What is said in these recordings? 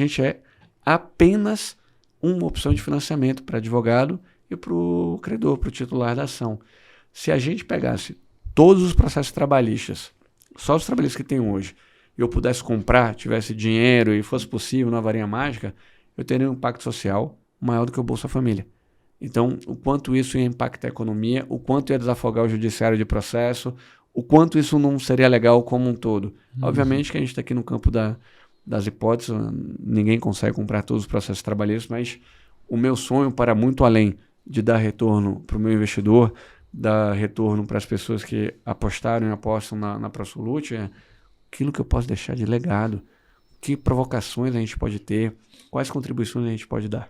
gente é apenas uma opção de financiamento para advogado e para o credor, para o titular da ação. Se a gente pegasse todos os processos trabalhistas, só os trabalhistas que tem hoje, e eu pudesse comprar, tivesse dinheiro e fosse possível, na varinha mágica, eu teria um impacto social maior do que o Bolsa Família. Então, o quanto isso ia impactar a economia, o quanto ia desafogar o judiciário de processo, o quanto isso não seria legal como um todo. Obviamente que a gente está aqui no campo das hipóteses, ninguém consegue comprar todos os processos trabalhistas, mas o meu sonho, para muito além de dar retorno para o meu investidor, dar retorno para as pessoas que apostaram e apostam na ProSolute, é aquilo que eu posso deixar de legado, que provocações a gente pode ter, quais contribuições a gente pode dar.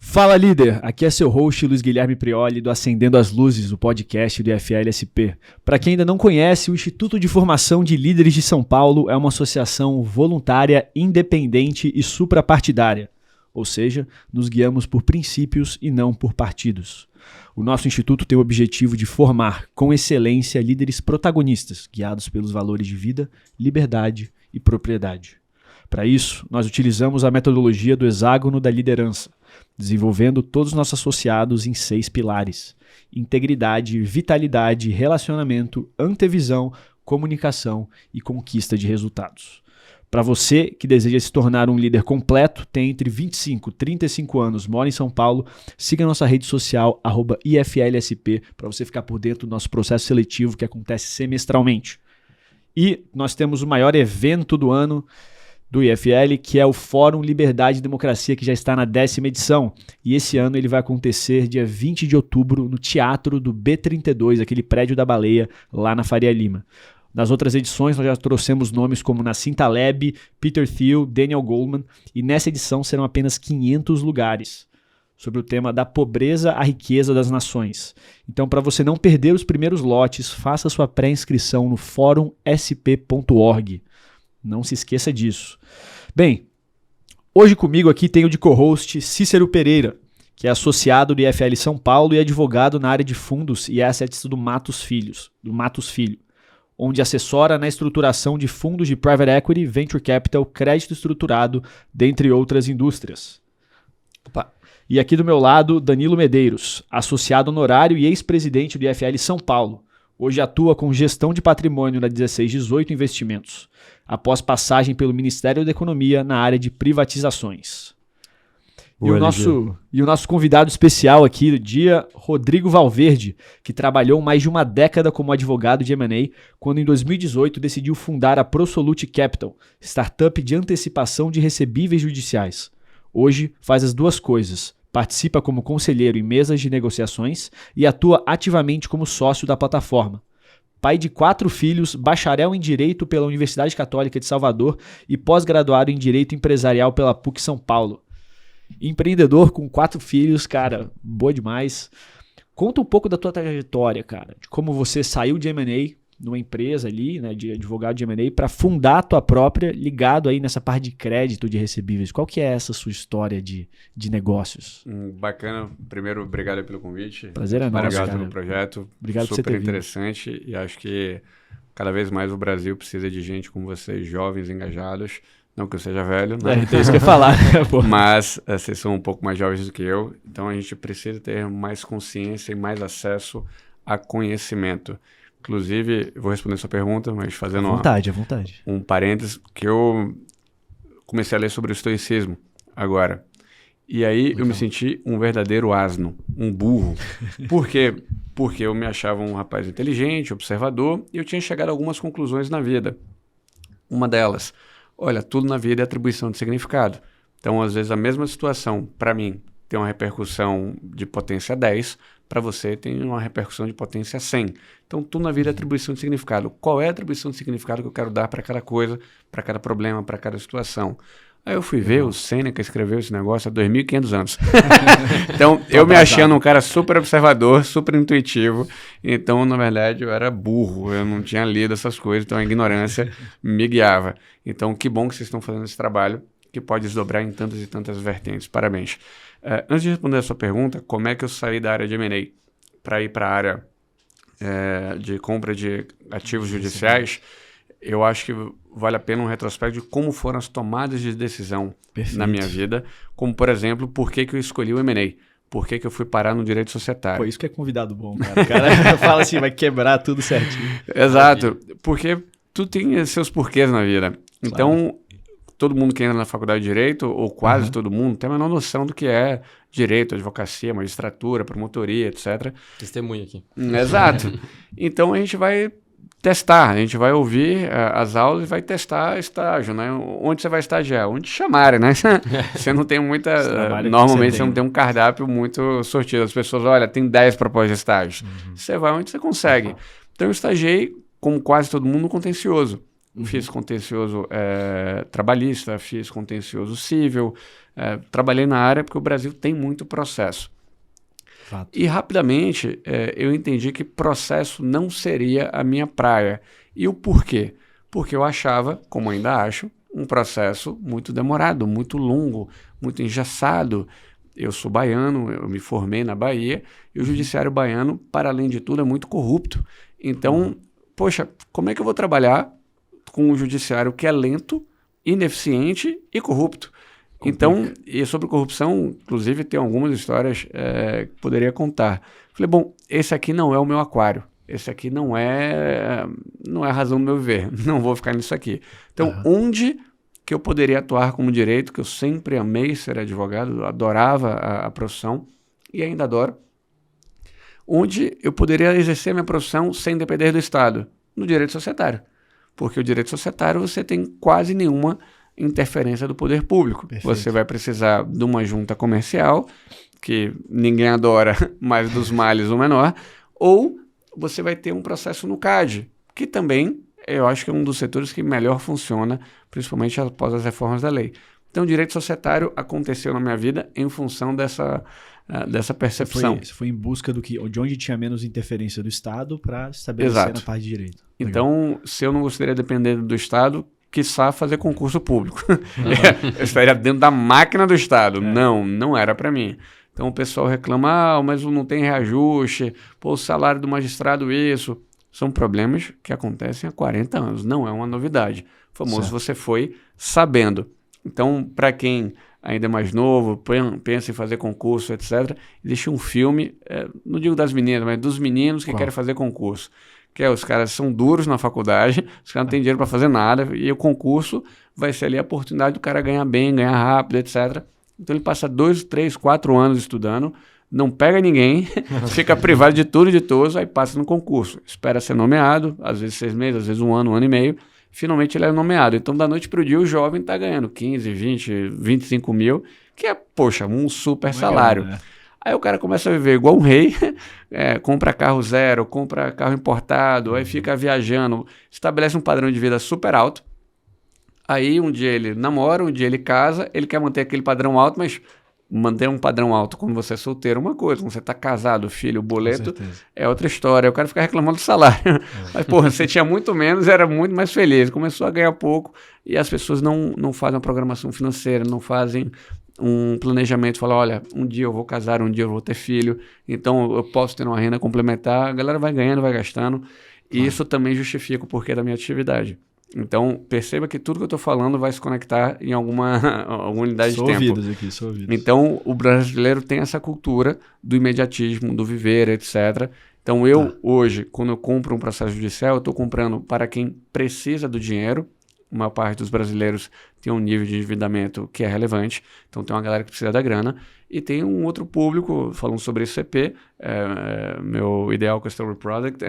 Fala, líder! Aqui é seu host, Luiz Guilherme Prioli, do Acendendo as Luzes, o podcast do IFL-SP. Para quem ainda não conhece, o Instituto de Formação de Líderes de São Paulo é uma associação voluntária, independente e suprapartidária. Ou seja, nos guiamos por princípios e não por partidos. O nosso instituto tem o objetivo de formar, com excelência, líderes protagonistas, guiados pelos valores de vida, liberdade e propriedade. Para isso, nós utilizamos a metodologia do hexágono da liderança, desenvolvendo todos os nossos associados em 6 pilares: integridade, vitalidade, relacionamento, antevisão, comunicação e conquista de resultados. Para você que deseja se tornar um líder completo, tem entre 25 e 35 anos, mora em São Paulo, siga nossa rede social @IFLSP para você ficar por dentro do nosso processo seletivo que acontece semestralmente. E nós temos o maior evento do ano do IFL, que é o Fórum Liberdade e Democracia, que já está na 10ª edição. E esse ano ele vai acontecer dia 20 de outubro no Teatro do B32, aquele prédio da Baleia, lá na Faria Lima. Nas outras edições nós já trouxemos nomes como Nassim Taleb, Peter Thiel, Daniel Goleman, e nessa edição serão apenas 500 lugares, sobre o tema da pobreza à riqueza das nações. Então, para você não perder os primeiros lotes, faça sua pré-inscrição no forumsp.org. Não se esqueça disso. Bem, hoje comigo aqui tenho de co-host Cícero Pereira, que é associado do IFL São Paulo e advogado na área de fundos e assets do Matos Filho, onde assessora na estruturação de fundos de private equity, venture capital, crédito estruturado, dentre outras indústrias. Opa. E aqui do meu lado, Danilo Medeiros, associado honorário e ex-presidente do IFL São Paulo. Hoje atua com gestão de patrimônio na 1618 Investimentos, após passagem pelo Ministério da Economia na área de privatizações. E o nosso convidado especial aqui do dia, Rodrigo Valverde, que trabalhou mais de uma década como advogado de M&A, quando em 2018 decidiu fundar a ProSolute Capital, startup de antecipação de recebíveis judiciais. Hoje faz as duas coisas. Participa como conselheiro em mesas de negociações e atua ativamente como sócio da plataforma. Pai de 4 filhos, bacharel em Direito pela Universidade Católica de Salvador e pós-graduado em Direito Empresarial pela PUC São Paulo. Empreendedor com 4 filhos, cara, boa demais. Conta um pouco da tua trajetória, cara, de como você saiu de M&A numa empresa ali, né, de advogado de M&A, para fundar a tua própria, ligado aí nessa parte de crédito de recebíveis. Qual que é essa sua história de negócios? Bacana. Primeiro, obrigado pelo convite. Prazer é nosso, obrigado cara. Pelo projeto. Obrigado por você ter vindo. Super interessante. E acho que cada vez mais o Brasil precisa de gente como vocês, jovens, engajados. Não que eu seja velho, né? É isso que eu ia falar. Mas vocês são um pouco mais jovens do que eu. Então a gente precisa ter mais consciência e mais acesso a conhecimento. Inclusive, eu vou responder sua pergunta, mas fazendo à vontade. Um parênteses, que eu comecei a ler sobre o estoicismo agora. E aí eu me senti um verdadeiro asno, um burro. Por quê? Porque eu me achava um rapaz inteligente, observador, e eu tinha chegado a algumas conclusões na vida. Uma delas, olha, tudo na vida é atribuição de significado. Então, às vezes, a mesma situação, para mim, tem uma repercussão de potência 10, para você tem uma repercussão de potência 100. Então, tudo na vida é atribuição de significado. Qual é a atribuição de significado que eu quero dar para cada coisa, para cada problema, para cada situação? Aí eu fui ver, o Sêneca escreveu esse negócio há 2.500 anos. Então, eu me achando um cara super observador, super intuitivo. Então, na verdade, eu era burro. Eu não tinha lido essas coisas, então a ignorância me guiava. Então, que bom que vocês estão fazendo esse trabalho, que pode desdobrar em tantas e tantas vertentes. Parabéns. Antes de responder a sua pergunta, como é que eu saí da área de M&A para ir para a área de compra de ativos judiciais? Eu acho que vale a pena um retrospecto de como foram as tomadas de decisão na minha vida, como, por exemplo, por que eu escolhi o M&A, por que eu fui parar no direito societário. Pô, isso que é convidado bom, cara. O cara fala assim, vai quebrar tudo certinho. Exato, porque tu tem seus porquês na vida. Então, todo mundo que entra na faculdade de Direito, ou quase todo mundo, tem a menor noção do que é direito, advocacia, magistratura, promotoria, etc. Testemunha aqui. Exato. Então, a gente vai testar, a gente vai ouvir as aulas e vai testar estágio, né? Onde você vai estagiar? Onde chamarem, né? Você não tem muita... Normalmente você não tem um cardápio muito sortido. As pessoas, olha, tem 10 propostas de estágio. Você vai onde você consegue. Então eu estagiei, como quase todo mundo, no contencioso. Fiz contencioso trabalhista, fiz contencioso civil, trabalhei na área porque o Brasil tem muito processo. Fato. E rapidamente eu entendi que processo não seria a minha praia. E o porquê? Porque eu achava, como ainda acho, um processo muito demorado, muito longo, muito engessado. Eu sou baiano, eu me formei na Bahia, e o judiciário baiano, para além de tudo, é muito corrupto. Então, poxa, como é que eu vou trabalhar com um judiciário que é lento, ineficiente e corrupto? Então, e sobre corrupção, inclusive, tem algumas histórias que poderia contar. Falei, bom, esse aqui não é o meu aquário. Esse aqui não é a razão do meu viver. Não vou ficar nisso aqui. Então, onde que eu poderia atuar como direito, que eu sempre amei ser advogado, adorava a profissão e ainda adoro, onde eu poderia exercer a minha profissão sem depender do Estado? No direito societário. Porque o direito societário você tem quase nenhuma interferência do poder público. Perfeito. Você vai precisar de uma junta comercial, que ninguém adora, mas dos males o menor, ou você vai ter um processo no CAD, que também eu acho que é um dos setores que melhor funciona, principalmente após as reformas da lei. Então, o direito societário aconteceu na minha vida em função dessa percepção. Você foi em busca de onde tinha menos interferência do Estado para estabelecer na parte de direito. Então, se eu não gostaria de depender do Estado, quiçá fazer concurso público. Eu estaria dentro da máquina do Estado. Não era para mim. Então o pessoal reclama, mas não tem reajuste, o salário do magistrado isso. São problemas que acontecem há 40 anos, não é uma novidade. O famoso você foi sabendo. Então, para quem ainda é mais novo, pensa em fazer concurso, etc., existe um filme, não digo das meninas, mas dos meninos que querem fazer concurso. Que os caras são duros na faculdade, os caras não têm dinheiro para fazer nada, e o concurso vai ser ali a oportunidade do cara ganhar bem, ganhar rápido, etc. Então ele passa 2, 3, 4 anos estudando, não pega ninguém, fica privado de tudo e de todos, aí passa no concurso. Espera ser nomeado, às vezes 6 meses, às vezes 1 ano, 1 ano e meio, finalmente ele é nomeado. Então da noite para o dia o jovem está ganhando 15, 20, 25 mil, que é, poxa, um super salário. Né? Aí o cara começa a viver igual um rei, compra carro zero, compra carro importado, aí fica viajando, estabelece um padrão de vida super alto. Aí um dia ele namora, um dia ele casa, ele quer manter aquele padrão alto, mas manter um padrão alto quando você é solteiro é uma coisa, quando você está casado, filho, boleto, é outra história. O cara fica reclamando do salário. Mas, porra, você tinha muito menos, era muito mais feliz. Começou a ganhar pouco e as pessoas não fazem uma programação financeira, não fazem um planejamento, falar, olha, um dia eu vou casar, um dia eu vou ter filho, então eu posso ter uma renda complementar, a galera vai ganhando, vai gastando, e isso também justifica o porquê da minha atividade. Então, perceba que tudo que eu estou falando vai se conectar em alguma unidade de tempo. Sou ouvidos. Então, o brasileiro tem essa cultura do imediatismo, do viver, etc. Então, hoje, quando eu compro um processo judicial, eu estou comprando para quem precisa do dinheiro. A maior parte dos brasileiros tem um nível de endividamento que é relevante, então tem uma galera que precisa da grana, e tem um outro público, falando sobre ICP, meu ideal customer product,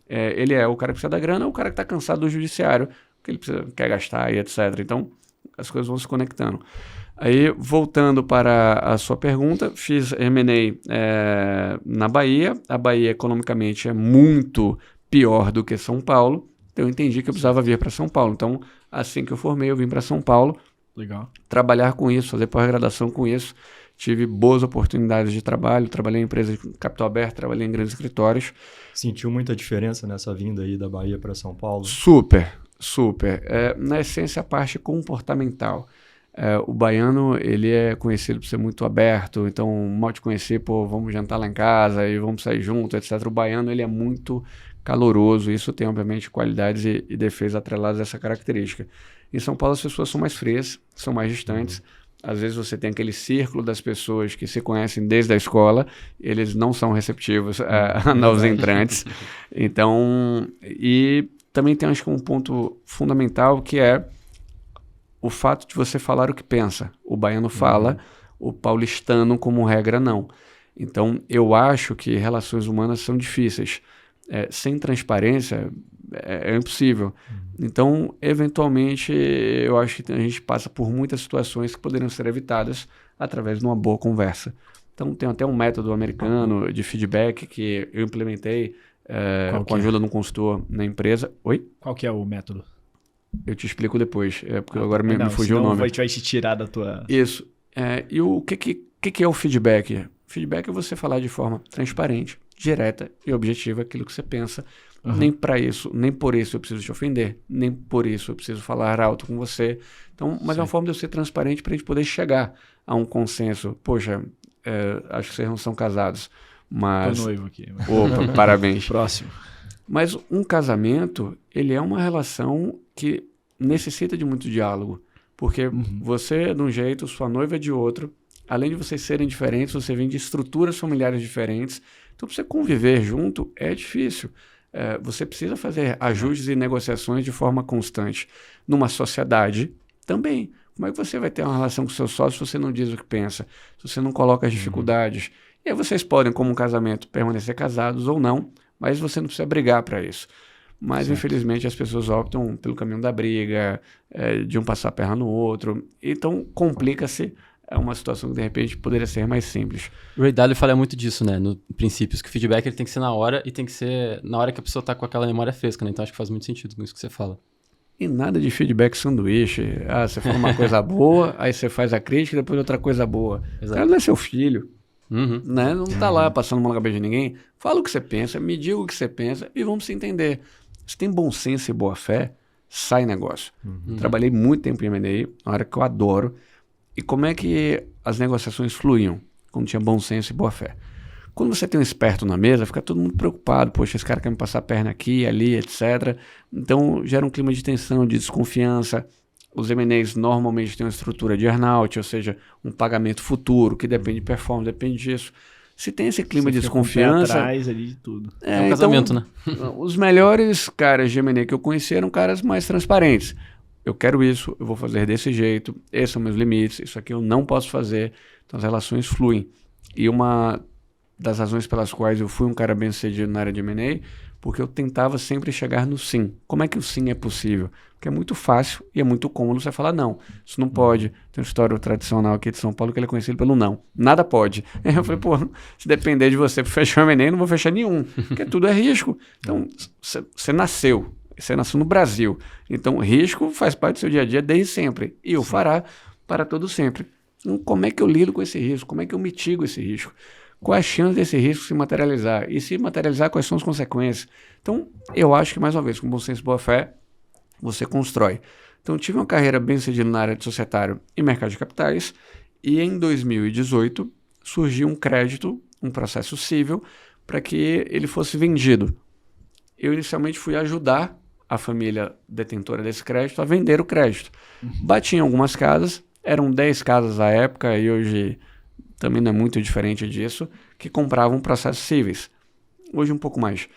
ele é o cara que precisa da grana, o cara que está cansado do judiciário, que ele quer gastar e etc. Então, as coisas vão se conectando. Aí, voltando para a sua pergunta, fiz M&A na Bahia. A Bahia, economicamente, é muito pior do que São Paulo. Então eu entendi que eu precisava vir para São Paulo. Então, assim que eu formei, eu vim para São Paulo. Legal. Trabalhar com isso, fazer pós-graduação com isso. Tive boas oportunidades de trabalho, trabalhei em empresas de capital aberto, trabalhei em grandes escritórios. Sentiu muita diferença nessa vinda aí da Bahia para São Paulo? Super. Na essência, a parte comportamental. O baiano, ele é conhecido por ser muito aberto, então, mal te conhecer, pô, vamos jantar lá em casa e vamos sair junto, etc. O baiano, ele é muito caloroso, isso tem, obviamente, qualidades e defeitos atrelados a essa característica. Em São Paulo, as pessoas são mais frias, são mais distantes. Às vezes você tem aquele círculo das pessoas que se conhecem desde a escola, eles não são receptivos a novos entrantes. Então, e também tem, acho que, um ponto fundamental, que é o fato de você falar o que pensa. O baiano fala, o paulistano, como regra, não. Então, eu acho que relações humanas são difíceis. Sem transparência, é impossível. Então, eventualmente, eu acho que a gente passa por muitas situações que poderiam ser evitadas através de uma boa conversa. Então, tem até um método americano de feedback que eu implementei com a ajuda de um consultor na empresa. Oi? Qual que é o método? Eu te explico depois, porque agora me fugiu o nome. A gente vai te tirar da tua... Isso. E o que é o feedback? Feedback é você falar de forma transparente, direta e objetiva aquilo que você pensa. Nem por isso eu preciso te ofender, nem por isso eu preciso falar alto com você. Então, mas é uma forma de eu ser transparente para a gente poder chegar a um consenso. Poxa, acho que vocês não são casados, mas... Tô noivo aqui. Opa, parabéns. Próximo. Mas um casamento, ele é uma relação que necessita de muito diálogo. Porque você é de um jeito, sua noiva é de outro. Além de vocês serem diferentes, você vem de estruturas familiares diferentes. Então, para você conviver junto, é difícil. Você precisa fazer ajustes e negociações de forma constante. Numa sociedade, também. Como é que você vai ter uma relação com seu sócio se você não diz o que pensa? Se você não coloca as dificuldades? E aí vocês podem, como um casamento, permanecer casados ou não, mas você não precisa brigar para isso. Mas, infelizmente, as pessoas optam pelo caminho da briga, de um passar a perna no outro. Então, complica-se. É uma situação que, de repente, poderia ser mais simples. O Ray Dalio fala muito disso, né? No princípio, que o feedback ele tem que ser na hora e tem que ser na hora que a pessoa tá com aquela memória fresca, né? Então, acho que faz muito sentido com isso que você fala. E nada de feedback sanduíche. Você fala uma coisa boa, aí você faz a crítica e depois outra coisa boa. O cara não é seu filho. Né? Não tá lá passando mão na cabeça de ninguém. Fala o que você pensa, me diga o que você pensa e vamos se entender. Se tem bom senso e boa fé, sai negócio. Trabalhei muito tempo em M&A, uma área que eu adoro. E como é que as negociações fluíam? Quando tinha bom senso e boa fé. Quando você tem um esperto na mesa, fica todo mundo preocupado. Poxa, esse cara quer me passar a perna aqui, ali, etc. Então, gera um clima de tensão, de desconfiança. Os M&As normalmente têm uma estrutura de earn-out, ou seja, um pagamento futuro, que depende de performance, depende disso. Se tem esse clima de desconfiança... atrás ali de tudo. É um casamento, né? Os melhores caras de M&A que eu conheci eram caras mais transparentes. Eu quero isso, eu vou fazer desse jeito, esses são meus limites, isso aqui eu não posso fazer. Então as relações fluem. E uma das razões pelas quais eu fui um cara bem sucedido na área de M&A, porque eu tentava sempre chegar no sim. Como é que o sim é possível? Porque é muito fácil e é muito cômodo você falar não, isso não pode. Tem uma história tradicional aqui de São Paulo que ele é conhecido pelo não. Nada pode. Eu falei, pô, se depender de você para fechar o M&A, eu não vou fechar nenhum, porque tudo é risco. Então, você nasceu no Brasil. Então, risco faz parte do seu dia a dia desde sempre. E o fará para todo sempre. Então, como é que eu lido com esse risco? Como é que eu mitigo esse risco? Qual é a chance desse risco se materializar? E se materializar, quais são as consequências? Então, eu acho que, mais uma vez, com bom senso e boa fé, você constrói. Então, tive uma carreira bem sucedida na área de societário e mercado de capitais. E em 2018, surgiu um crédito, um processo cível, para que ele fosse vendido. Eu, inicialmente, fui ajudar a família detentora desse crédito a vender o crédito. Bati em algumas casas, eram 10 casas à época, e hoje também não é muito diferente disso, que compravam processos cíveis. Hoje um pouco mais.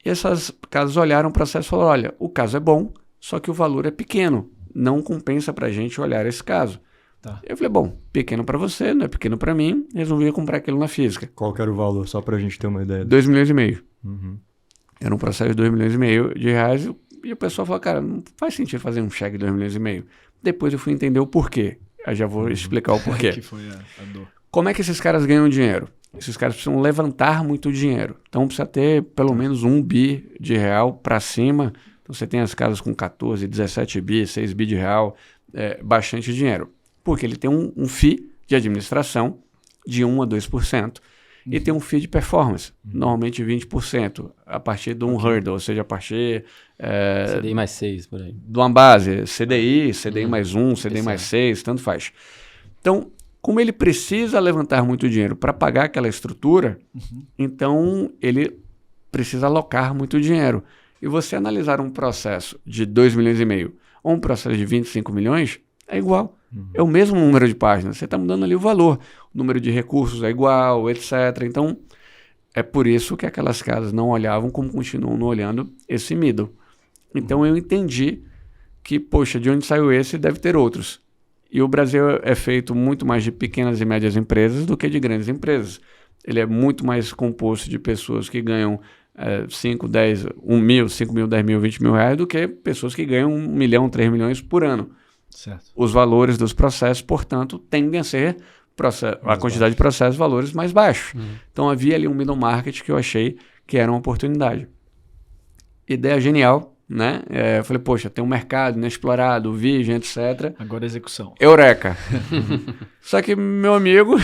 E essas casas olharam o processo e falaram, olha, o caso é bom, só que o valor é pequeno, não compensa para a gente olhar esse caso. Tá. Eu falei, bom, pequeno para você, não é pequeno para mim, resolvi comprar aquilo na física. Qual que era o valor, só para a gente ter uma ideia? 2,5 milhões. Era um processo de 2,5 milhões de reais e o pessoal falou, cara, não faz sentido fazer um cheque de 2,5 milhões. Depois eu fui entender o porquê. Eu já vou explicar o porquê. Que foi a dor. Como é que esses caras ganham dinheiro? Esses caras precisam levantar muito dinheiro. Então precisa ter pelo menos 1 bi de real para cima Então você tem as casas com 14, 17 bi, 6 bi de real, bastante dinheiro. Porque ele tem um FII de administração de 1 a 2%. E tem um FII de performance, normalmente 20%, a partir de um hurdle, ou seja, a partir... CDI mais 6, por aí. De uma base, CDI mais 1, CDI mais 6, tanto faz. Então, como ele precisa levantar muito dinheiro para pagar aquela estrutura, então ele precisa alocar muito dinheiro. E você analisar um processo de 2,5 milhões ou um processo de 25 milhões, é igual. É o mesmo número de páginas. Você está mudando ali o valor. O número de recursos é igual, etc. Então, é por isso que aquelas casas não olhavam como continuam não olhando esse middle. Então, eu entendi que, poxa, de onde saiu esse, deve ter outros. E o Brasil é feito muito mais de pequenas e médias empresas do que de grandes empresas. Ele é muito mais composto de pessoas que ganham 5, 10, 1 mil, 5 mil, 10 mil, 20 mil reais do que pessoas que ganham 1 milhão, 3 milhões por ano. Certo. Os valores dos processos, portanto, tendem a ser a quantidade de processos, valores mais baixos. Então havia ali um middle market que eu achei que era uma oportunidade. Ideia genial, né? Eu falei, poxa, tem um mercado inexplorado, virgem, etc. Agora execução. Eureka! Só que, meu amigo,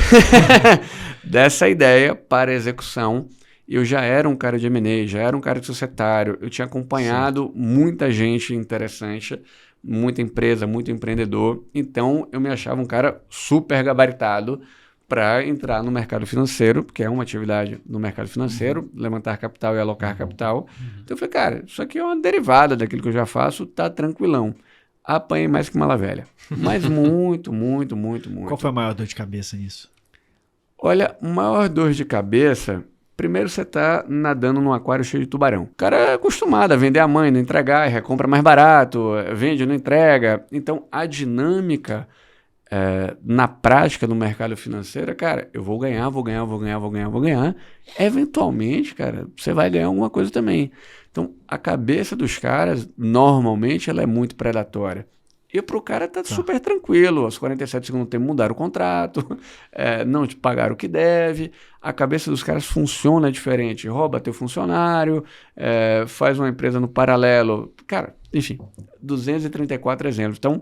dessa ideia para execução, eu já era um cara de M&A, já era um cara de societário, eu tinha acompanhado muita gente interessante, muita empresa, muito empreendedor, então eu me achava um cara super gabaritado para entrar no mercado financeiro, que é uma atividade no mercado financeiro, levantar capital e alocar capital. Então eu falei, cara, isso aqui é uma derivada daquilo que eu já faço, tá tranquilão. Apanhei mais que mala velha, mas muito. Qual foi a maior dor de cabeça nisso? Olha, maior dor de cabeça... Primeiro você está nadando num aquário cheio de tubarão. O cara é acostumado a vender a mãe, não entregar, recompra mais barato, vende, não entrega. Então, a dinâmica na prática no mercado financeiro, cara, eu vou ganhar. Eventualmente, cara, você vai ganhar alguma coisa também. Então, a cabeça dos caras, normalmente, ela é muito predatória. E para o cara tá super tranquilo, aos 47 segundos do tempo mudaram o contrato, não te pagaram o que deve, a cabeça dos caras funciona diferente, rouba teu funcionário, faz uma empresa no paralelo, cara, enfim, 234 exemplos. Então,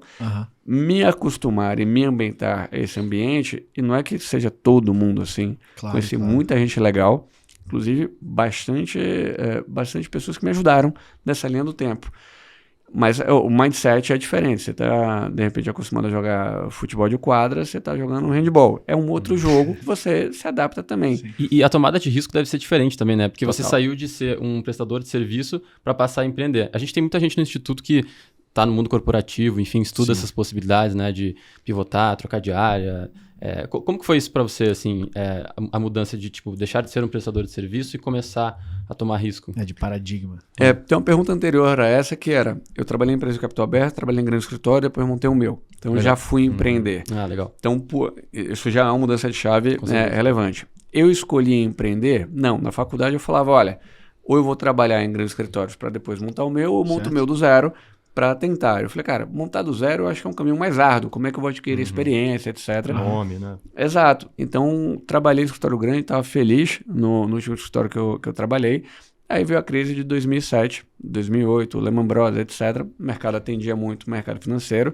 me acostumar e me ambientar a esse ambiente, e não é que seja todo mundo assim, conheci muita gente legal, inclusive bastante pessoas que me ajudaram nessa linha do tempo. Mas o mindset é diferente. Você está, de repente, acostumado a jogar futebol de quadra, você está jogando um handball. É um outro jogo que você se adapta também. E a tomada de risco deve ser diferente também, né? Porque você Total. saiu de ser um prestador de serviço para passar a empreender. A gente tem muita gente no Instituto que está no mundo corporativo, enfim, estuda essas possibilidades, né? De pivotar, trocar de área. Como que foi isso para você, assim, a mudança de, tipo, deixar de ser um prestador de serviço e começar a tomar risco? De paradigma. Tem uma pergunta anterior a essa que era, eu trabalhei em empresa de capital aberto, trabalhei em grande escritório, depois montei o meu. Então eu já fui empreender. Ah, legal. Então isso já é uma mudança de chave relevante. Eu escolhi empreender? Não, na faculdade eu falava, olha, ou eu vou trabalhar em grandes escritórios para depois montar o meu, ou monto o meu do zero para tentar. Eu falei, cara, montar do zero eu acho que é um caminho mais árduo. Como é que eu vou adquirir experiência, etc. Nome, né? Exato. Então, trabalhei em escritório grande, estava feliz no último escritório que eu trabalhei. Aí veio a crise de 2007, 2008, Lehman Brothers, etc. O mercado atendia muito o mercado financeiro.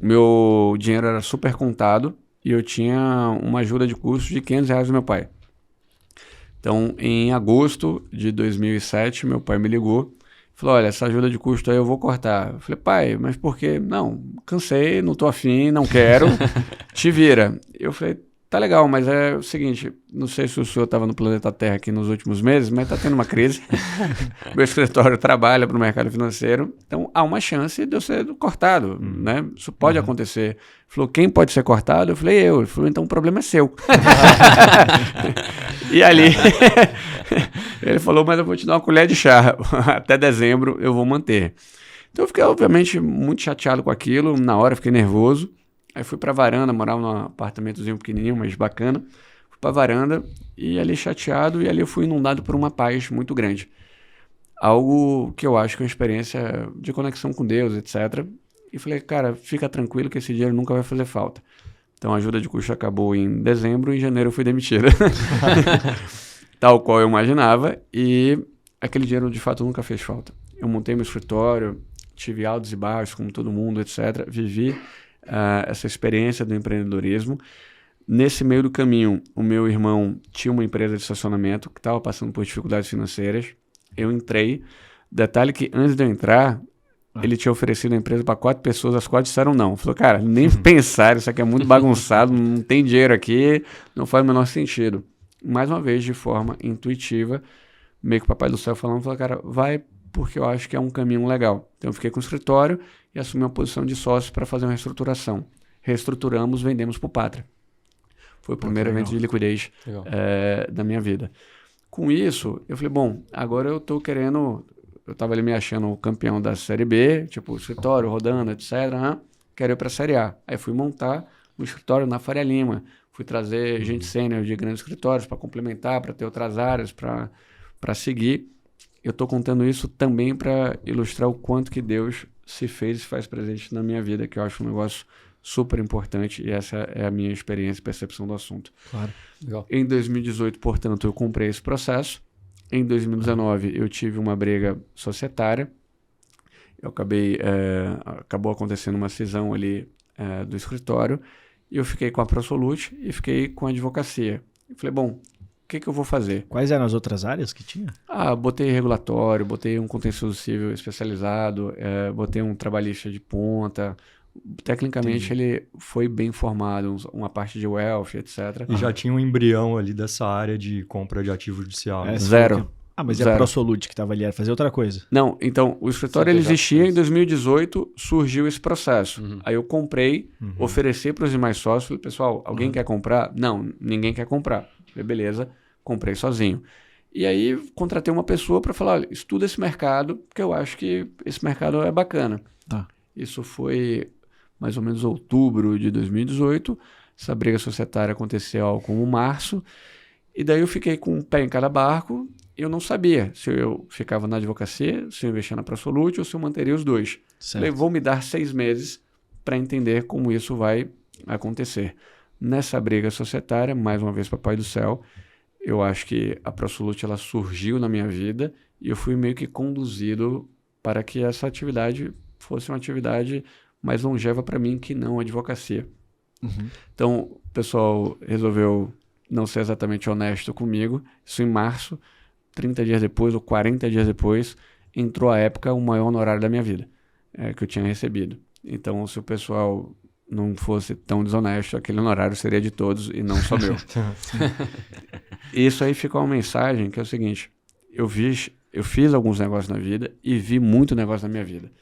Meu dinheiro era super contado e eu tinha uma ajuda de custo de R$500 do meu pai. Então, em agosto de 2007, meu pai me ligou. Falou, olha, essa ajuda de custo aí eu vou cortar. Eu falei, pai, mas por quê? Não, cansei, não tô afim, não quero, te vira. Eu falei, tá legal, mas é o seguinte, não sei se o senhor estava no planeta Terra aqui nos últimos meses, mas tá tendo uma crise. Meu escritório trabalha para o mercado financeiro, então há uma chance de eu ser cortado, né? Isso pode acontecer. Ele falou, quem pode ser cortado? Eu falei, eu. Ele falou, então o problema é seu. E ali, ele falou, mas eu vou te dar uma colher de chá, até dezembro eu vou manter. Então eu fiquei, obviamente, muito chateado com aquilo, na hora fiquei nervoso. Aí fui pra varanda, morava num apartamentozinho pequenininho, mas bacana. Fui pra varanda e ali chateado, e ali eu fui inundado por uma paz muito grande. Algo que eu acho que é uma experiência de conexão com Deus, etc. E falei, cara, fica tranquilo que esse dinheiro nunca vai fazer falta. Então a ajuda de custo acabou em dezembro, em janeiro eu fui demitido. Tal qual eu imaginava, e aquele dinheiro de fato nunca fez falta. eu montei meu escritório, tive altos e baixos, como todo mundo, etc. Vivi essa experiência do empreendedorismo. Nesse meio do caminho, o meu irmão tinha uma empresa de estacionamento que estava passando por dificuldades financeiras. Eu entrei. Detalhe que antes de eu entrar, ele tinha oferecido a empresa para 4 pessoas, as 4 disseram não. Falou, cara, nem pensar, isso aqui é muito bagunçado, não tem dinheiro aqui, não faz o menor sentido. Mais uma vez, de forma intuitiva, meio que o Papai do Céu falou, cara, vai porque eu acho que é um caminho legal. Então eu fiquei com o escritório e assumi uma posição de sócio para fazer uma reestruturação. Reestruturamos, vendemos para o Pátria. Foi o primeiro evento de liquidez da minha vida. Com isso, eu falei, bom, agora eu estou querendo... Eu estava ali me achando o campeão da Série B, tipo, escritório, rodando, etc. Quero ir para a Série A. Aí fui montar um escritório na Faria Lima. Fui trazer gente sênior de grandes escritórios para complementar, para ter outras áreas, para seguir. Eu estou contando isso também para ilustrar o quanto que Deus se fez e se faz presente na minha vida, que eu acho um negócio super importante, e essa é a minha experiência e percepção do assunto. Claro. Legal. Em 2018, portanto, eu comprei esse processo. Em 2019, eu tive uma briga societária. Acabou acontecendo uma cisão ali do escritório, e eu fiquei com a ProSolute e fiquei com a advocacia. Eu falei, bom, o que eu vou fazer? Quais eram as outras áreas que tinha? Botei regulatório, botei um contencioso civil especializado, botei um trabalhista de ponta. Tecnicamente, ele foi bem formado, uma parte de wealth, etc. E já tinha um embrião ali dessa área de compra de ativo judicial. Zero. Mas Zero. e a ProSolute que estava ali? Era fazer outra coisa? Não, então, o escritório ele existia em 2018, surgiu esse processo. Aí eu comprei, ofereci para os demais sócios, falei, pessoal, alguém quer comprar? Não, ninguém quer comprar. Falei, beleza, comprei sozinho. E aí contratei uma pessoa para falar, olha, estuda esse mercado, porque eu acho que esse mercado é bacana. Tá. Isso foi mais ou menos outubro de 2018. Essa briga societária aconteceu como março. E daí eu fiquei com um pé em cada barco. Eu não sabia se eu ficava na advocacia, se eu investia na ProSolute ou se eu manteria os dois. Falei, vou me dar 6 meses para entender como isso vai acontecer. Nessa briga societária, mais uma vez, Papai do Céu, eu acho que a ProSolute ela surgiu na minha vida e eu fui meio que conduzido para que essa atividade fosse uma atividade mais longeva para mim que não a advocacia. Então, o pessoal resolveu não ser exatamente honesto comigo. Isso em março, 30 dias depois ou 40 dias depois, entrou a época o maior honorário da minha vida, que eu tinha recebido. Então, se o pessoal não fosse tão desonesto, aquele honorário seria de todos e não só meu. Isso aí ficou uma mensagem que é o seguinte, eu fiz alguns negócios na vida e vi muito negócio na minha vida.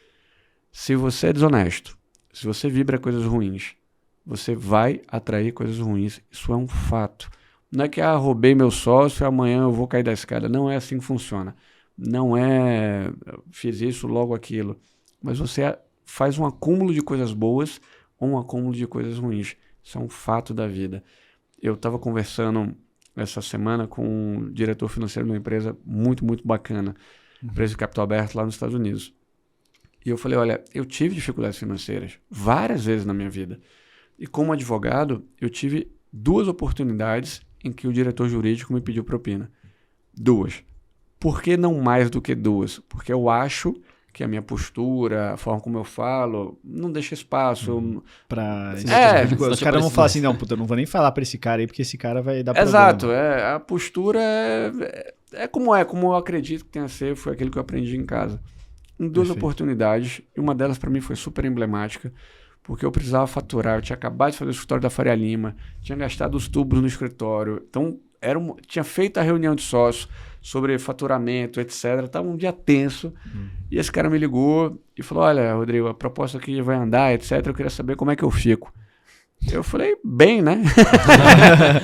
Se você é desonesto, se você vibra coisas ruins, você vai atrair coisas ruins. Isso é um fato. Não é que roubei meu sócio e amanhã eu vou cair da escada. Não é assim que funciona. Não é fiz isso, logo aquilo. Mas você faz um acúmulo de coisas boas ou um acúmulo de coisas ruins. Isso é um fato da vida. Eu estava conversando essa semana com um diretor financeiro de uma empresa muito, muito bacana. Empresa de capital aberto lá nos Estados Unidos. E eu falei, olha, eu tive dificuldades financeiras várias vezes na minha vida. E como advogado, eu tive 2 oportunidades em que o diretor jurídico me pediu propina. 2. Por que não mais do que 2? Porque eu acho que a minha postura, a forma como eu falo, não deixa espaço. Pra... Os caras vão falar assim, não, puta, eu não vou nem falar pra esse cara aí, porque esse cara vai dar problema. Exato. A postura como eu acredito que tenha a ser, foi aquilo que eu aprendi em casa. Em 2 oportunidades, e uma delas para mim foi super emblemática, porque eu precisava faturar, eu tinha acabado de fazer o escritório da Faria Lima, tinha gastado os tubos no escritório, então tinha feito a reunião de sócios sobre faturamento, etc. Estava um dia tenso, e esse cara me ligou e falou, olha, Rodrigo, a proposta aqui vai andar, etc. Eu queria saber como é que eu fico. Eu falei, bem, né?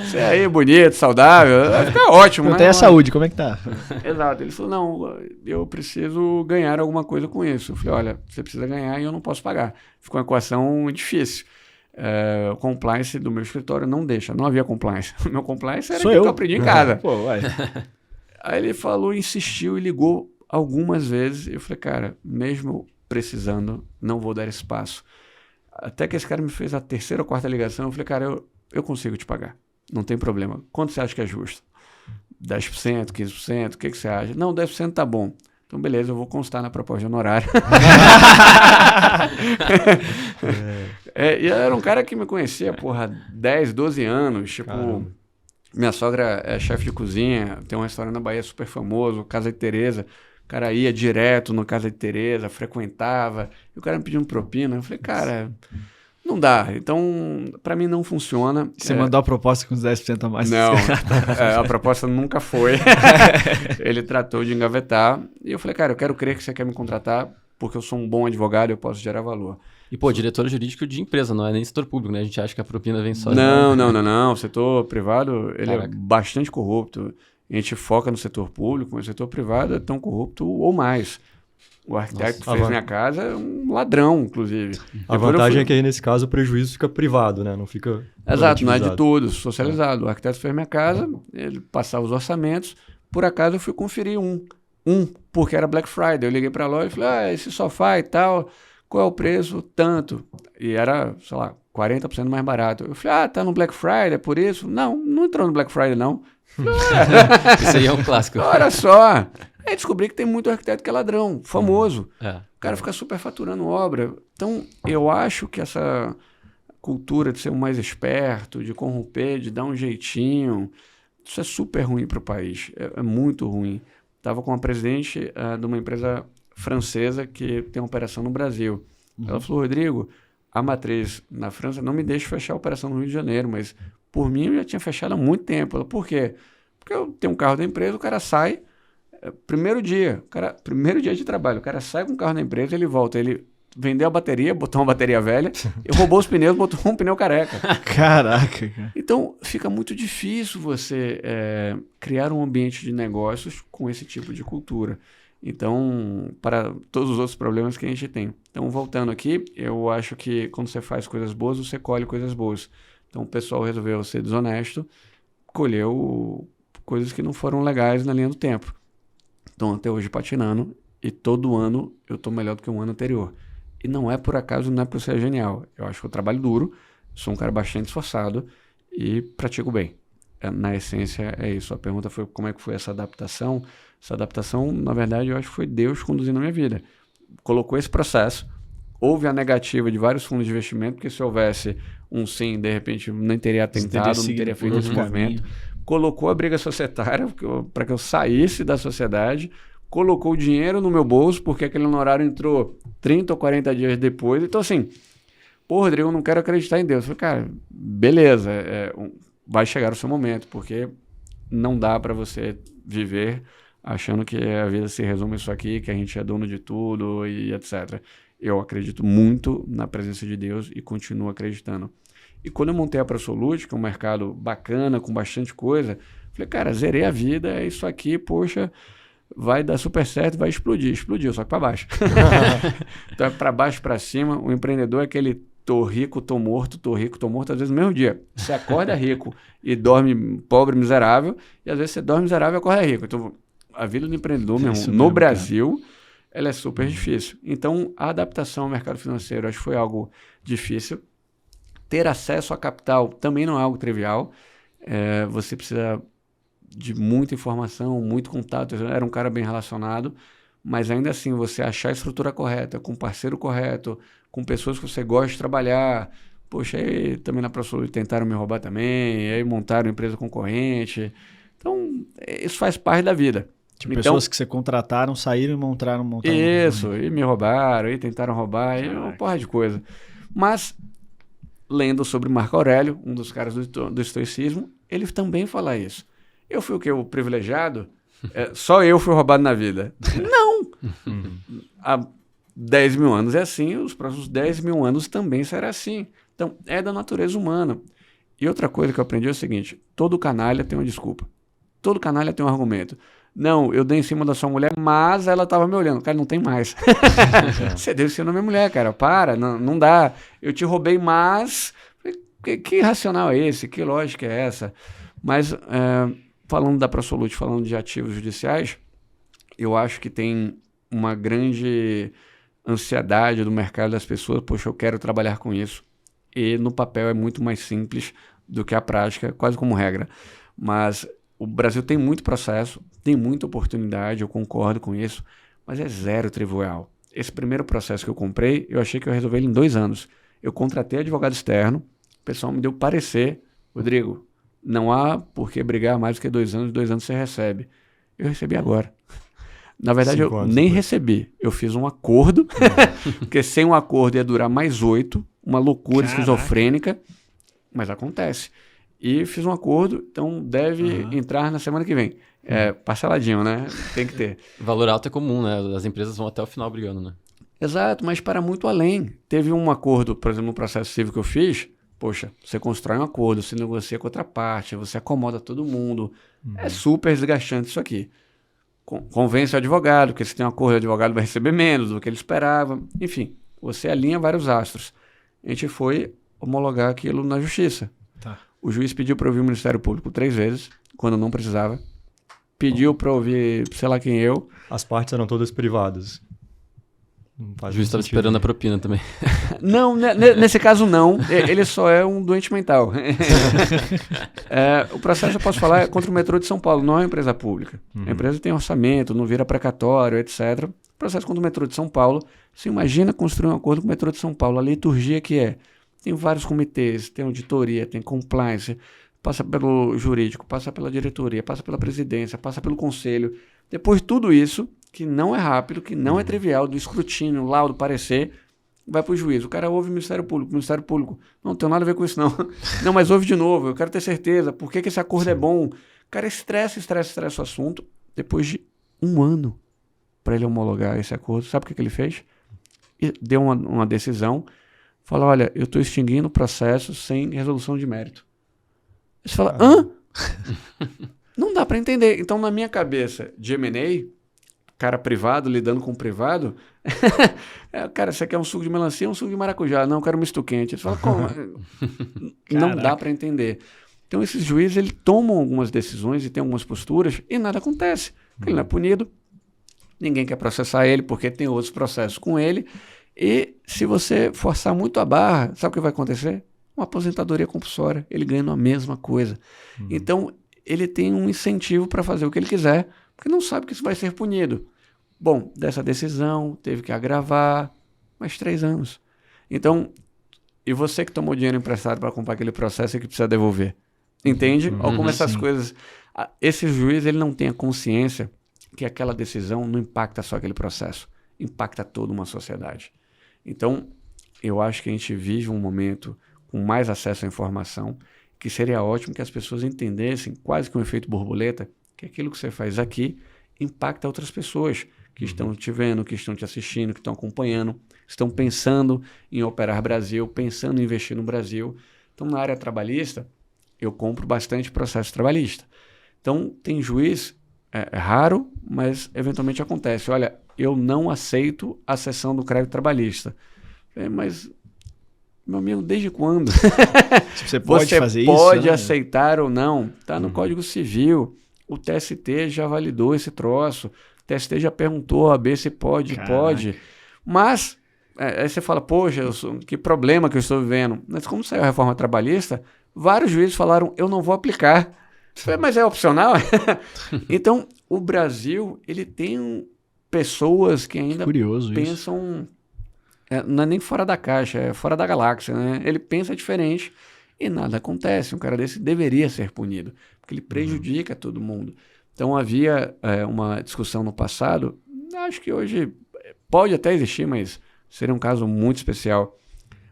Você aí, bonito, saudável, vai ficar ótimo, não né? tem a saúde, como é que tá? Exato. Ele falou, não, eu preciso ganhar alguma coisa com isso. Eu falei, olha, você precisa ganhar e eu não posso pagar. Ficou uma equação difícil. O compliance do meu escritório não deixa, não havia compliance. O meu compliance era o que eu aprendi em casa. Pô, uai. Aí ele falou, insistiu e ligou algumas vezes. Eu falei, cara, mesmo precisando, não vou dar espaço. Até que esse cara me fez a 3ª ou 4ª ligação, eu falei, cara, eu consigo te pagar, não tem problema. Quanto você acha que é justo? 10%, 15%, o que você acha? Não, 10% tá bom. Então Então, beleza, eu vou constar na proposta de honorário. E eu era um cara que me conhecia, 10, 12 anos. Tipo, Caramba. minha sogra é chefe de cozinha, tem um restaurante na Bahia super famoso, Casa de Teresa. O cara ia direto no Casa de Teresa, frequentava. E o cara me pediu propina. Eu falei, cara, não dá. Então, pra mim não funciona. Você mandou a proposta com os 10% a mais? Não, a proposta nunca foi. Ele tratou de engavetar. E eu falei, cara, eu quero crer que você quer me contratar porque eu sou um bom advogado e eu posso gerar valor. E, diretor jurídico de empresa, não é nem setor público, né? A gente acha que a propina vem só... Não. O setor privado, ele Caraca. é bastante corrupto. A gente foca no setor público, mas o setor privado é tão corrupto ou mais. O arquiteto que fez minha casa é um ladrão, inclusive. A vantagem é que aí, nesse caso, o prejuízo fica privado, né? Não fica... Exato, não é de coletivizado. todos, socializado. O arquiteto fez minha casa, ele passava os orçamentos. Por acaso eu fui conferir porque era Black Friday. Eu liguei para a loja e falei, esse sofá e tal, qual é o preço? Tanto. E era, sei lá, 40% mais barato. Eu falei, tá no Black Friday, é por isso? Não entrou no Black Friday, não. Isso aí é um clássico. Olha só. Aí descobri que tem muito arquiteto que é ladrão, famoso. É. O cara fica superfaturando obra. Então, eu acho que essa cultura de ser o mais esperto, de corromper, de dar um jeitinho, isso é super ruim para o país. É muito ruim. Estava com a presidente de uma empresa francesa que tem uma operação no Brasil. Ela falou, Rodrigo, a matriz na França não me deixa fechar a operação no Rio de Janeiro, mas por mim eu já tinha fechado há muito tempo. Ela, por quê? Porque eu tenho um carro da empresa, o cara sai, primeiro dia de trabalho, o cara sai com o carro da empresa, ele volta, ele vendeu a bateria, botou uma bateria velha, e roubou os pneus, botou um pneu careca. Caraca, cara. Então, fica muito difícil você criar um ambiente de negócios com esse tipo de cultura. Então, para todos os outros problemas que a gente tem. Então, voltando aqui, eu acho que quando você faz coisas boas, você colhe coisas boas. Então, o pessoal resolveu ser desonesto, colheu coisas que não foram legais na linha do tempo. Então, até hoje patinando, e todo ano eu estou melhor do que o ano anterior. E não é por acaso, não é por ser genial. Eu acho que eu trabalho duro, sou um cara bastante esforçado e pratico bem. Na essência, é isso. A pergunta foi como é que foi essa adaptação. Essa adaptação, na verdade, eu acho que foi Deus conduzindo a minha vida. Colocou esse processo, houve a negativa de vários fundos de investimento, porque se houvesse um sim, de repente, não teria tentado, não teria feito esse movimento. Colocou a briga societária para que eu saísse da sociedade, colocou o dinheiro no meu bolso, porque aquele honorário entrou 30 ou 40 dias depois. Então, assim, Rodrigo, eu não quero acreditar em Deus. Eu falei, cara, beleza, vai chegar o seu momento, porque não dá para você viver achando que a vida se resume isso aqui, que a gente é dono de tudo e etc. Eu acredito muito na presença de Deus e continuo acreditando. E quando eu montei a ProSolute, que é um mercado bacana, com bastante coisa, falei, cara, zerei a vida, é isso aqui, poxa, vai dar super certo, vai explodir. Explodiu, só que para baixo. Então é para baixo, para cima. O empreendedor é aquele tô rico, tô morto, às vezes no mesmo dia. Você acorda rico e dorme pobre, miserável, e às vezes você dorme miserável e acorda rico. Então, a vida do empreendedor, no Brasil, ela é super difícil. Então, a adaptação ao mercado financeiro, acho que foi algo difícil. Ter acesso a capital também não é algo trivial. Você precisa de muita informação, muito contato. Eu era um cara bem relacionado, mas ainda assim, você achar a estrutura correta, com o parceiro correto, com pessoas que você gosta de trabalhar. Poxa, aí também na ProSolute tentaram me roubar também, aí montaram empresa concorrente. Então, isso faz parte da vida. Tipo, pessoas que você contrataram, saíram e montaram isso, e me roubaram, e tentaram roubar, e uma porra de coisa. Mas, lendo sobre Marco Aurélio, um dos caras do estoicismo, ele também fala isso. Eu fui o quê? O privilegiado? Só eu fui roubado na vida. Não! Há 10 mil anos é assim, os próximos 10 mil anos também será assim. Então, é da natureza humana. E outra coisa que eu aprendi é o seguinte, todo canalha tem uma desculpa. Todo canalha tem um argumento. Não, eu dei em cima da sua mulher, mas ela estava me olhando. Cara, não tem mais. Você deu em cima da minha mulher, cara. Para, não dá. Eu te roubei, mas... Que racional é esse? Que lógica é essa? Mas, falando da ProSolute, falando de ativos judiciais, eu acho que tem uma grande ansiedade do mercado das pessoas. Poxa, eu quero trabalhar com isso. E no papel é muito mais simples do que a prática, quase como regra. Mas... o Brasil tem muito processo, tem muita oportunidade, eu concordo com isso, mas é zero trivial. Esse primeiro processo que eu comprei, eu achei que eu ia resolver ele em 2 anos. Eu contratei advogado externo, o pessoal me deu parecer, Rodrigo, não há por que brigar mais do que 2 anos, 2 anos você recebe. Eu recebi agora. Na verdade, eu nem recebi. Eu fiz um acordo, porque sem um acordo ia durar mais 8, uma loucura esquizofrênica, mas acontece. E fiz um acordo, então deve entrar na semana que vem. Parceladinho, né? Tem que ter. Valor alto é comum, né? As empresas vão até o final brigando, né? Exato, mas para muito além. Teve um acordo, por exemplo, no processo civil que eu fiz, poxa, você constrói um acordo, você negocia com outra parte, você acomoda todo mundo. É super desgastante isso aqui. Convence o advogado, porque se tem um acordo, o advogado vai receber menos do que ele esperava. Enfim, você alinha vários astros. A gente foi homologar aquilo na justiça. Tá. O juiz pediu para ouvir o Ministério Público 3 vezes, quando não precisava. Pediu para ouvir, sei lá quem eu. As partes eram todas privadas. O juiz estava esperando a propina também. Não, nesse caso não. Ele só é um doente mental. O processo, eu posso falar, é contra o metrô de São Paulo, não é uma empresa pública. A empresa tem orçamento, não vira precatório, etc. O processo contra o metrô de São Paulo, você imagina construir um acordo com o metrô de São Paulo, a liturgia que é. Tem vários comitês, tem auditoria, tem compliance, passa pelo jurídico, passa pela diretoria, passa pela presidência, passa pelo conselho. Depois de tudo isso, que não é rápido, que não é trivial, do escrutínio, laudo, parecer, vai para o juiz. O cara ouve o Ministério Público, não tem nada a ver com isso não. Não, mas ouve de novo, eu quero ter certeza, por que esse acordo é bom? O cara estressa o assunto. Depois de 1 ano para ele homologar esse acordo, sabe o que ele fez? Deu uma decisão, falou, olha, eu estou extinguindo o processo sem resolução de mérito. Você fala, hã? Não dá para entender. Então, na minha cabeça, de M&A, cara privado, lidando com privado, cara, você quer um suco de melancia ou um suco de maracujá? Não, eu quero um misto quente. Você fala, como? Não dá para entender. Então, esses juízes, eles tomam algumas decisões e têm algumas posturas e nada acontece. Ele não é punido, ninguém quer processar ele porque tem outros processos com ele. E se você forçar muito a barra, sabe o que vai acontecer? Uma aposentadoria compulsória, ele ganha a mesma coisa. Então, ele tem um incentivo para fazer o que ele quiser, porque não sabe que isso vai ser punido. Bom, dessa decisão, teve que agravar, mais 3 anos. Então, e você que tomou dinheiro emprestado para comprar aquele processo e que precisa devolver? Entende? Olha como essas coisas... Esse juiz, ele não tem a consciência que aquela decisão não impacta só aquele processo, impacta toda uma sociedade. Então, eu acho que a gente vive um momento com mais acesso à informação, que seria ótimo que as pessoas entendessem, quase que um efeito borboleta, que aquilo que você faz aqui impacta outras pessoas que estão te vendo, que estão te assistindo, que estão acompanhando, estão pensando em operar Brasil, pensando em investir no Brasil. Então, na área trabalhista, eu compro bastante processo trabalhista. Então, tem juiz, é raro, mas eventualmente acontece. Olha, eu não aceito a cessão do crédito trabalhista. Mas... meu amigo, desde quando? Você pode fazer isso? Você pode aceitar ou não. Está no Código Civil. O TST já validou esse troço. O TST já perguntou a OAB se pode. Caraca. Pode. Mas, aí você fala, poxa, que problema que eu estou vivendo. Mas como saiu a reforma trabalhista, vários juízes falaram, eu não vou aplicar. Mas é opcional? Então, o Brasil, ele tem pessoas que ainda pensam... não é nem fora da caixa, é fora da galáxia, né? Ele pensa diferente e nada acontece. Um cara desse deveria ser punido, porque ele prejudica todo mundo. Então havia uma discussão no passado, acho que hoje pode até existir, mas seria um caso muito especial.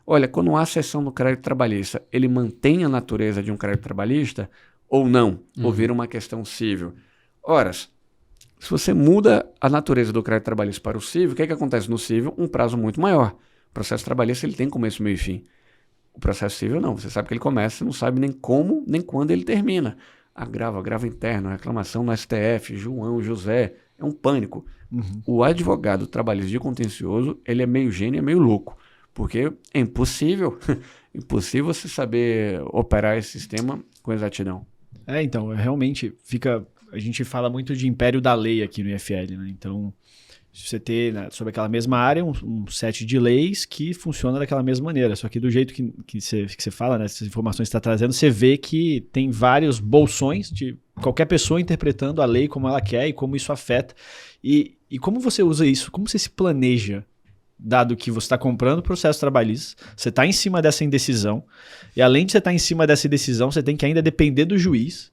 Olha, quando há cessão do crédito trabalhista, ele mantém a natureza de um crédito trabalhista ou não? Ou vira uma questão civil? Ora, se você muda a natureza do crédito trabalhista para o civil, o que acontece no civil? Um prazo muito maior. O processo trabalhista ele tem começo, meio e fim. O processo civil não. Você sabe que ele começa, você não sabe nem como, nem quando ele termina. Agravo interno, reclamação no STF, João, José. É um pânico. O advogado trabalhista de contencioso, ele é meio gênio, é meio louco. Porque é impossível você saber operar esse sistema com exatidão. Então, realmente fica... A gente fala muito de império da lei aqui no IFL, né? Então, se você ter sobre aquela mesma área um set de leis que funciona daquela mesma maneira. Só que do jeito que você fala, né? Essas informações que você está trazendo, você vê que tem vários bolsões de qualquer pessoa interpretando a lei como ela quer e como isso afeta. E E como você usa isso? Como você se planeja? Dado que você está comprando processos trabalhistas, você está em cima dessa indecisão, e além de você estar em cima dessa indecisão, você tem que ainda depender do juiz.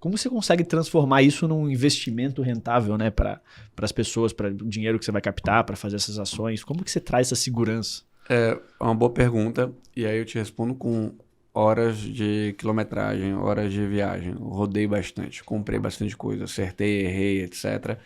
Como você consegue transformar isso num investimento rentável, né, para as pessoas, para o dinheiro que você vai captar, para fazer essas ações? Como que você traz essa segurança? É uma boa pergunta, e aí eu te respondo com horas de quilometragem, horas de viagem. Eu rodei bastante, comprei bastante coisa, acertei, errei, etc.,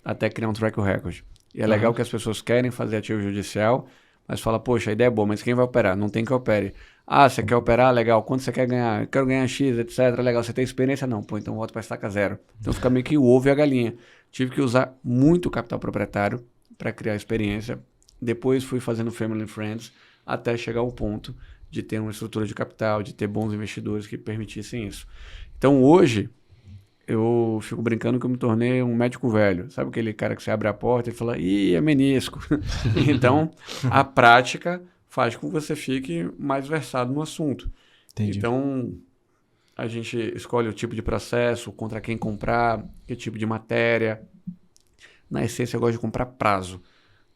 até criar um track record. E é legal que as pessoas querem fazer ativo judicial, mas fala, poxa, a ideia é boa, mas quem vai operar? Não tem que opere. Ah, você quer operar? Legal. Quanto você quer ganhar? Eu quero ganhar X, etc. Legal. Você tem experiência? Não. Pô, então volta para estaca zero. Então fica meio que o ovo e a galinha. Tive que usar muito capital proprietário para criar experiência. Depois fui fazendo Family and Friends até chegar ao ponto de ter uma estrutura de capital, de ter bons investidores que permitissem isso. Então hoje eu fico brincando que eu me tornei um médico velho. Sabe aquele cara que você abre a porta e fala, ih, é menisco. Então a prática faz com que você fique mais versado no assunto. Entendi. Então, a gente escolhe o tipo de processo, contra quem comprar, que tipo de matéria. Na essência, eu gosto de comprar prazo,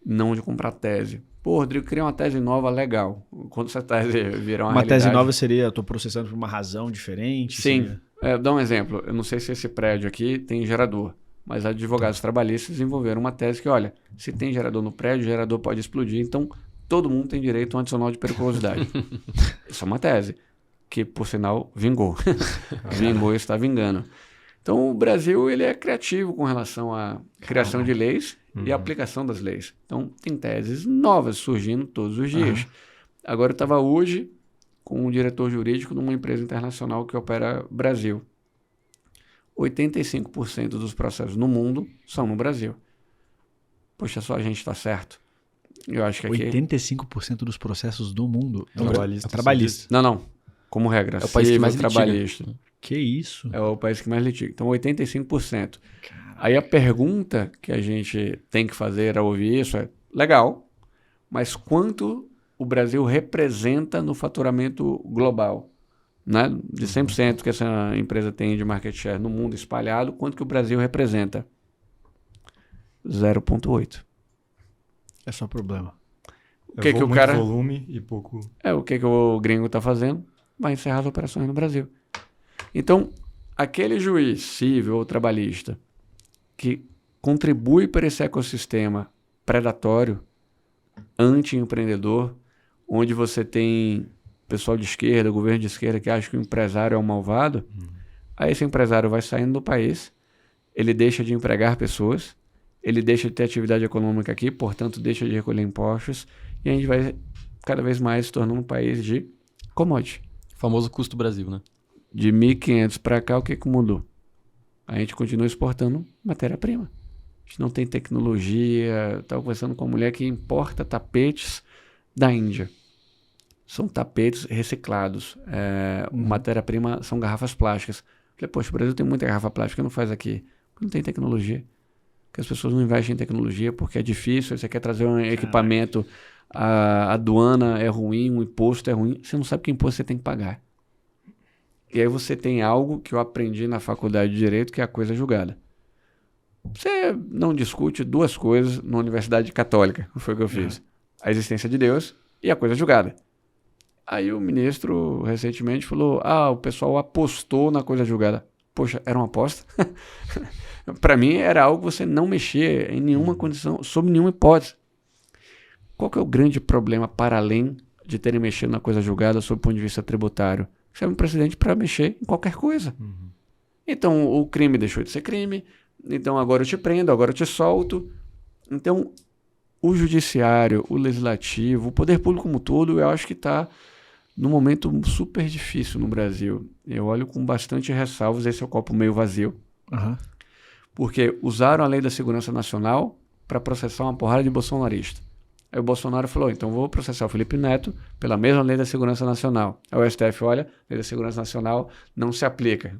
não de comprar tese. Pô, Rodrigo, criei uma tese nova, legal. Quando essa tese virar uma tese realidade... nova seria, eu estou processando por uma razão diferente? Sim. Dá um exemplo. Eu não sei se esse prédio aqui tem gerador, mas advogados trabalhistas desenvolveram uma tese que, olha, se tem gerador no prédio, o gerador pode explodir, então... todo mundo tem direito a um adicional de periculosidade. Isso é uma tese, que, por sinal, vingou. Vingou e está vingando. Então, o Brasil ele é criativo com relação à criação de leis e a aplicação das leis. Então, tem teses novas surgindo todos os dias. Agora, eu estava hoje com um diretor jurídico de uma empresa internacional que opera Brasil. 85% dos processos no mundo são no Brasil. Poxa, só a gente está certo. Eu acho que aqui... 85% dos processos do mundo Trabalhista. trabalhista. Não. Como regra. É o país que mais trabalhista. Que isso? É o país que mais litiga. Então, 85%. Aí a pergunta que a gente tem que fazer ao ouvir isso é, legal, mas quanto o Brasil representa no faturamento global? Né? De 100% que essa empresa tem de market share no mundo espalhado, quanto que o Brasil representa? 0,8%. É só problema. O que o muito cara... volume e pouco... o que o gringo está fazendo? Vai encerrar as operações no Brasil. Então, aquele juiz civil ou trabalhista que contribui para esse ecossistema predatório, anti-empreendedor, onde você tem pessoal de esquerda, governo de esquerda que acha que o empresário é um malvado, aí esse empresário vai saindo do país, ele deixa de empregar pessoas, ele deixa de ter atividade econômica aqui, portanto deixa de recolher impostos, e a gente vai cada vez mais se tornando um país de commodity. O famoso custo Brasil, né? De 1.500 para cá, o que mudou? A gente continua exportando matéria-prima. A gente não tem tecnologia. Estava conversando com uma mulher que importa tapetes da Índia. São tapetes reciclados. Matéria-prima são garrafas plásticas. Falei, poxa, o Brasil tem muita garrafa plástica, não faz aqui. Não tem tecnologia. Porque as pessoas não investem em tecnologia porque é difícil. Você quer trazer um equipamento, a aduana é ruim, o imposto é ruim. Você não sabe que imposto você tem que pagar. E aí você tem algo que eu aprendi na faculdade de Direito, que é a coisa julgada. Você não discute duas coisas na Universidade Católica, foi o que eu fiz. A existência de Deus e a coisa julgada. Aí o ministro recentemente falou, o pessoal apostou na coisa julgada. Poxa, era uma aposta? Para mim era algo que você não mexer em nenhuma condição, sob nenhuma hipótese. Qual que é o grande problema para além de terem mexido na coisa julgada sob o ponto de vista tributário? Você é um precedente para mexer em qualquer coisa. Então, o crime deixou de ser crime. Então, agora eu te prendo, agora eu te solto. Então, o judiciário, o legislativo, o poder público como todo, eu acho que está num momento super difícil no Brasil. Eu olho com bastante ressalvas, esse é o copo meio vazio. Porque usaram a Lei da Segurança Nacional para processar uma porrada de bolsonarista. Aí o Bolsonaro falou, então vou processar o Felipe Neto pela mesma Lei da Segurança Nacional. Aí o STF, olha, Lei da Segurança Nacional não se aplica.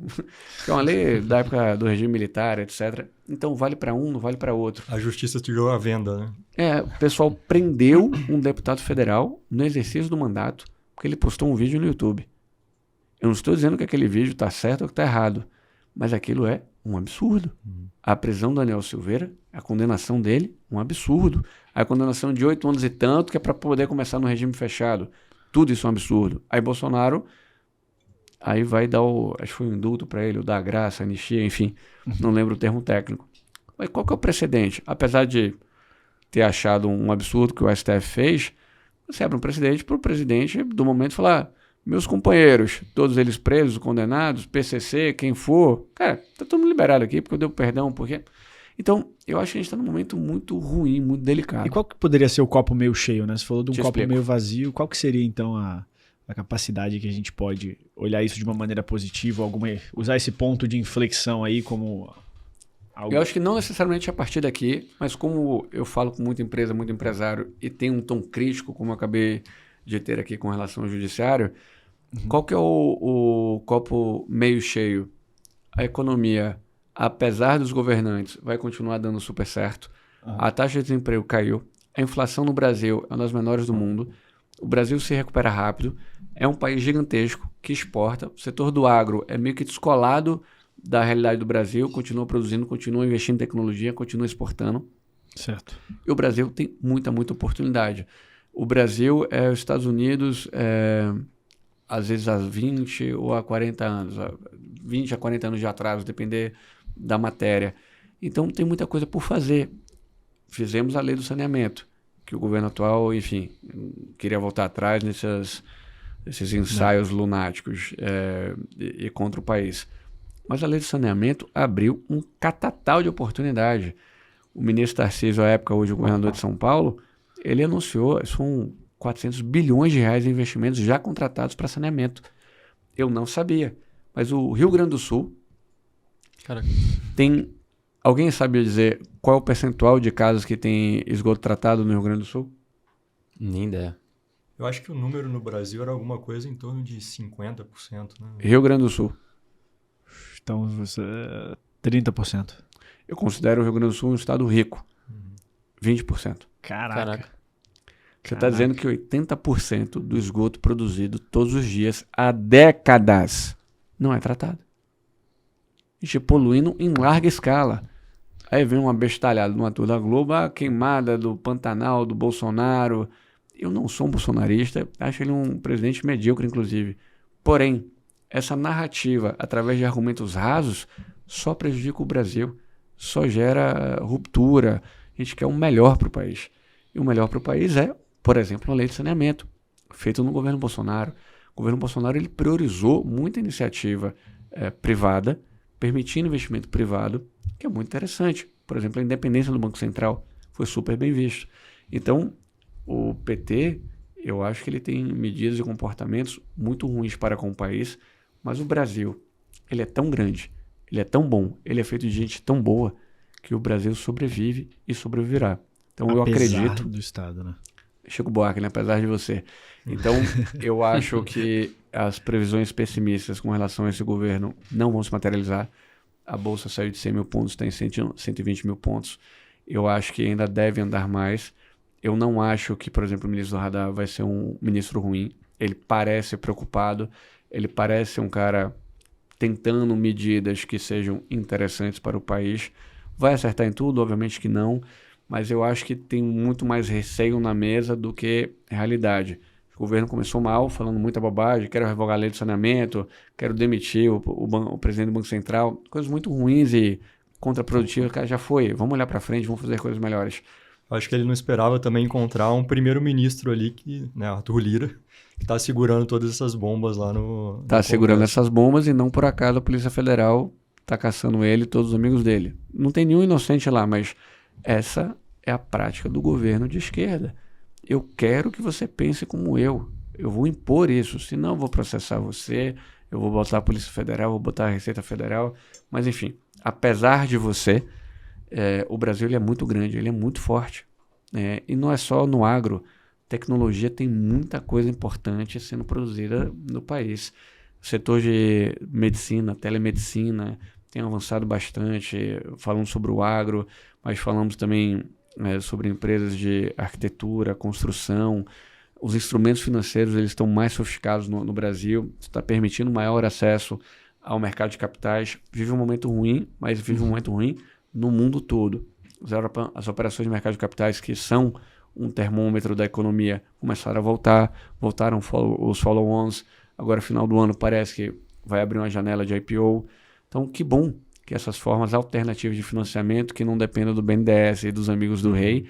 É uma lei da época do regime militar, etc. Então vale para um, não vale para outro. A justiça tirou a venda, né? O pessoal prendeu um deputado federal no exercício do mandato porque ele postou um vídeo no YouTube. Eu não estou dizendo que aquele vídeo está certo ou que está errado, Mas aquilo é um absurdo. A prisão do Daniel Silveira, a condenação dele, um absurdo. A condenação de 8 anos e tanto, que é para poder começar no regime fechado. Tudo isso é um absurdo. Aí Bolsonaro, aí vai dar acho que foi um indulto para ele, o da graça, anistia, enfim, não lembro o termo técnico. Mas qual que é o precedente? Apesar de ter achado um absurdo que o STF fez, você abre um precedente para o presidente do momento falar: meus companheiros, todos eles presos, condenados, PCC, quem for, cara, tá todo mundo liberado aqui porque eu dei perdão, porque... Então, eu acho que a gente está num momento muito ruim, muito delicado. E qual que poderia ser o copo meio cheio, né? Você falou de um Te copo explico. meio vazio. Qual que seria, então, a capacidade que a gente pode olhar isso de uma maneira positiva, usar esse ponto de inflexão aí como algo... Eu acho que não necessariamente a partir daqui, mas como eu falo com muita empresa, muito empresário, e tem um tom crítico, como eu acabei de ter aqui com relação ao judiciário, qual que é o copo meio cheio? A economia, apesar dos governantes, vai continuar dando super certo. A taxa de desemprego caiu. A inflação no Brasil é uma das menores do mundo. O Brasil se recupera rápido. É um país gigantesco que exporta. O setor do agro é meio que descolado da realidade do Brasil. Continua produzindo, continua investindo em tecnologia, continua exportando. Certo. E o Brasil tem muita oportunidade. O Brasil é os Estados Unidos, às vezes há 20 ou há 40 anos. 20 a 40 anos de atraso, depender da matéria. Então, tem muita coisa por fazer. Fizemos a lei do saneamento, que o governo atual, enfim, queria voltar atrás nesses ensaios lunáticos e contra o país. Mas a lei do saneamento abriu um catatal de oportunidade. O ministro Tarcísio, à época, hoje o governador de São Paulo, ele anunciou, são 400 bilhões de reais em investimentos já contratados para saneamento. Eu não sabia, mas o Rio Grande do Sul Caraca. tem... Alguém sabe dizer qual é o percentual de casas que tem esgoto tratado no Rio Grande do Sul? Nem ideia. Eu acho que o número no Brasil era alguma coisa em torno de 50%, né? Rio Grande do Sul. Então, 30%. Eu considero o Rio Grande do Sul um estado rico. 20%. Caraca. Você está dizendo que 80% do esgoto produzido todos os dias há décadas não é tratado. A gente poluindo em larga escala. Aí vem uma bestalhada no ator da Globo, a queimada do Pantanal, do Bolsonaro. Eu não sou um bolsonarista, acho ele um presidente medíocre, inclusive. Porém, essa narrativa, através de argumentos rasos, só prejudica o Brasil, só gera ruptura. A gente quer o melhor para o país. E o melhor para o país é, por exemplo, uma lei de saneamento, feita no governo Bolsonaro. O governo Bolsonaro ele priorizou muita iniciativa privada, permitindo investimento privado, que é muito interessante. Por exemplo, a independência do Banco Central foi super bem visto. Então, o PT, eu acho que ele tem medidas e comportamentos muito ruins para com o país, mas o Brasil, ele é tão grande, ele é tão bom, ele é feito de gente tão boa, que o Brasil sobrevive e sobreviverá. Então, eu acredito... do Estado, né? Chico Buarque, né? Apesar de você. Então, eu acho que as previsões pessimistas com relação a esse governo não vão se materializar. A Bolsa saiu de 100 mil pontos, está em 120 mil pontos. Eu acho que ainda deve andar mais. Eu não acho que, por exemplo, o ministro do Radar vai ser um ministro ruim. Ele parece preocupado, ele parece um cara tentando medidas que sejam interessantes para o país. Vai acertar em tudo? Obviamente que não. Mas eu acho que tem muito mais receio na mesa do que realidade. O governo começou mal, falando muita bobagem, quero revogar a lei do saneamento, quero demitir o presidente do Banco Central, coisas muito ruins e contraprodutivas. Cara, já foi, vamos olhar para frente, vamos fazer coisas melhores. Acho que ele não esperava também encontrar um primeiro-ministro ali, Arthur Lira, que está segurando todas essas bombas lá no... Está segurando essas bombas e não por acaso a Polícia Federal está caçando ele e todos os amigos dele. Não tem nenhum inocente lá, mas essa é a prática do governo de esquerda. Eu quero que você pense como eu vou impor isso, senão eu vou processar você, eu vou botar a Polícia Federal, vou botar a Receita Federal, mas enfim, apesar de você, o Brasil ele é muito grande, ele é muito forte, e não é só no agro, tecnologia tem muita coisa importante sendo produzida no país. O setor de medicina, telemedicina, tem avançado bastante, falando sobre o agro, mas falamos também sobre empresas de arquitetura, construção. Os instrumentos financeiros eles estão mais sofisticados no Brasil, está permitindo maior acesso ao mercado de capitais, vive um momento ruim, mas vive um momento ruim no mundo todo. As operações de mercado de capitais, que são um termômetro da economia, começaram a voltaram os follow-ons. Agora, final do ano, parece que vai abrir uma janela de IPO. Então, que bom que essas formas alternativas de financiamento, que não dependam do BNDES e dos amigos do rei,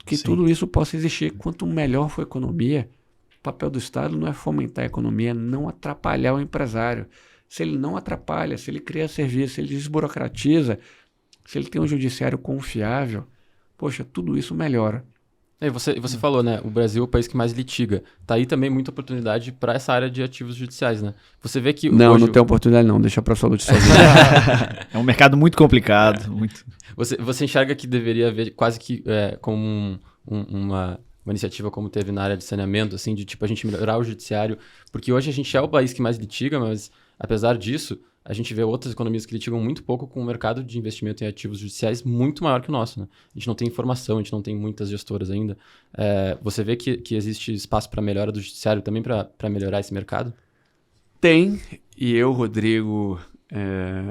que tudo isso possa existir. Quanto melhor for a economia, o papel do Estado não é fomentar a economia, não atrapalhar o empresário. Se ele não atrapalha, se ele cria serviço, se ele desburocratiza, se ele tem um judiciário confiável, poxa, tudo isso melhora. Você falou, né? O Brasil é o país que mais litiga. Tá aí também muita oportunidade para essa área de ativos judiciais, né? Você vê que não tem oportunidade não, deixa para a Absolute sozinho. É um mercado muito complicado. Muito... Você enxerga que deveria haver quase que como uma iniciativa como teve na área de saneamento, assim, de tipo a gente melhorar o judiciário, porque hoje a gente é o país que mais litiga, mas apesar disso, a gente vê outras economias que litigam muito pouco com o mercado de investimento em ativos judiciais muito maior que o nosso, né? A gente não tem informação, a gente não tem muitas gestoras ainda. Você vê que existe espaço para melhora do judiciário também para melhorar esse mercado? Tem, e eu, Rodrigo,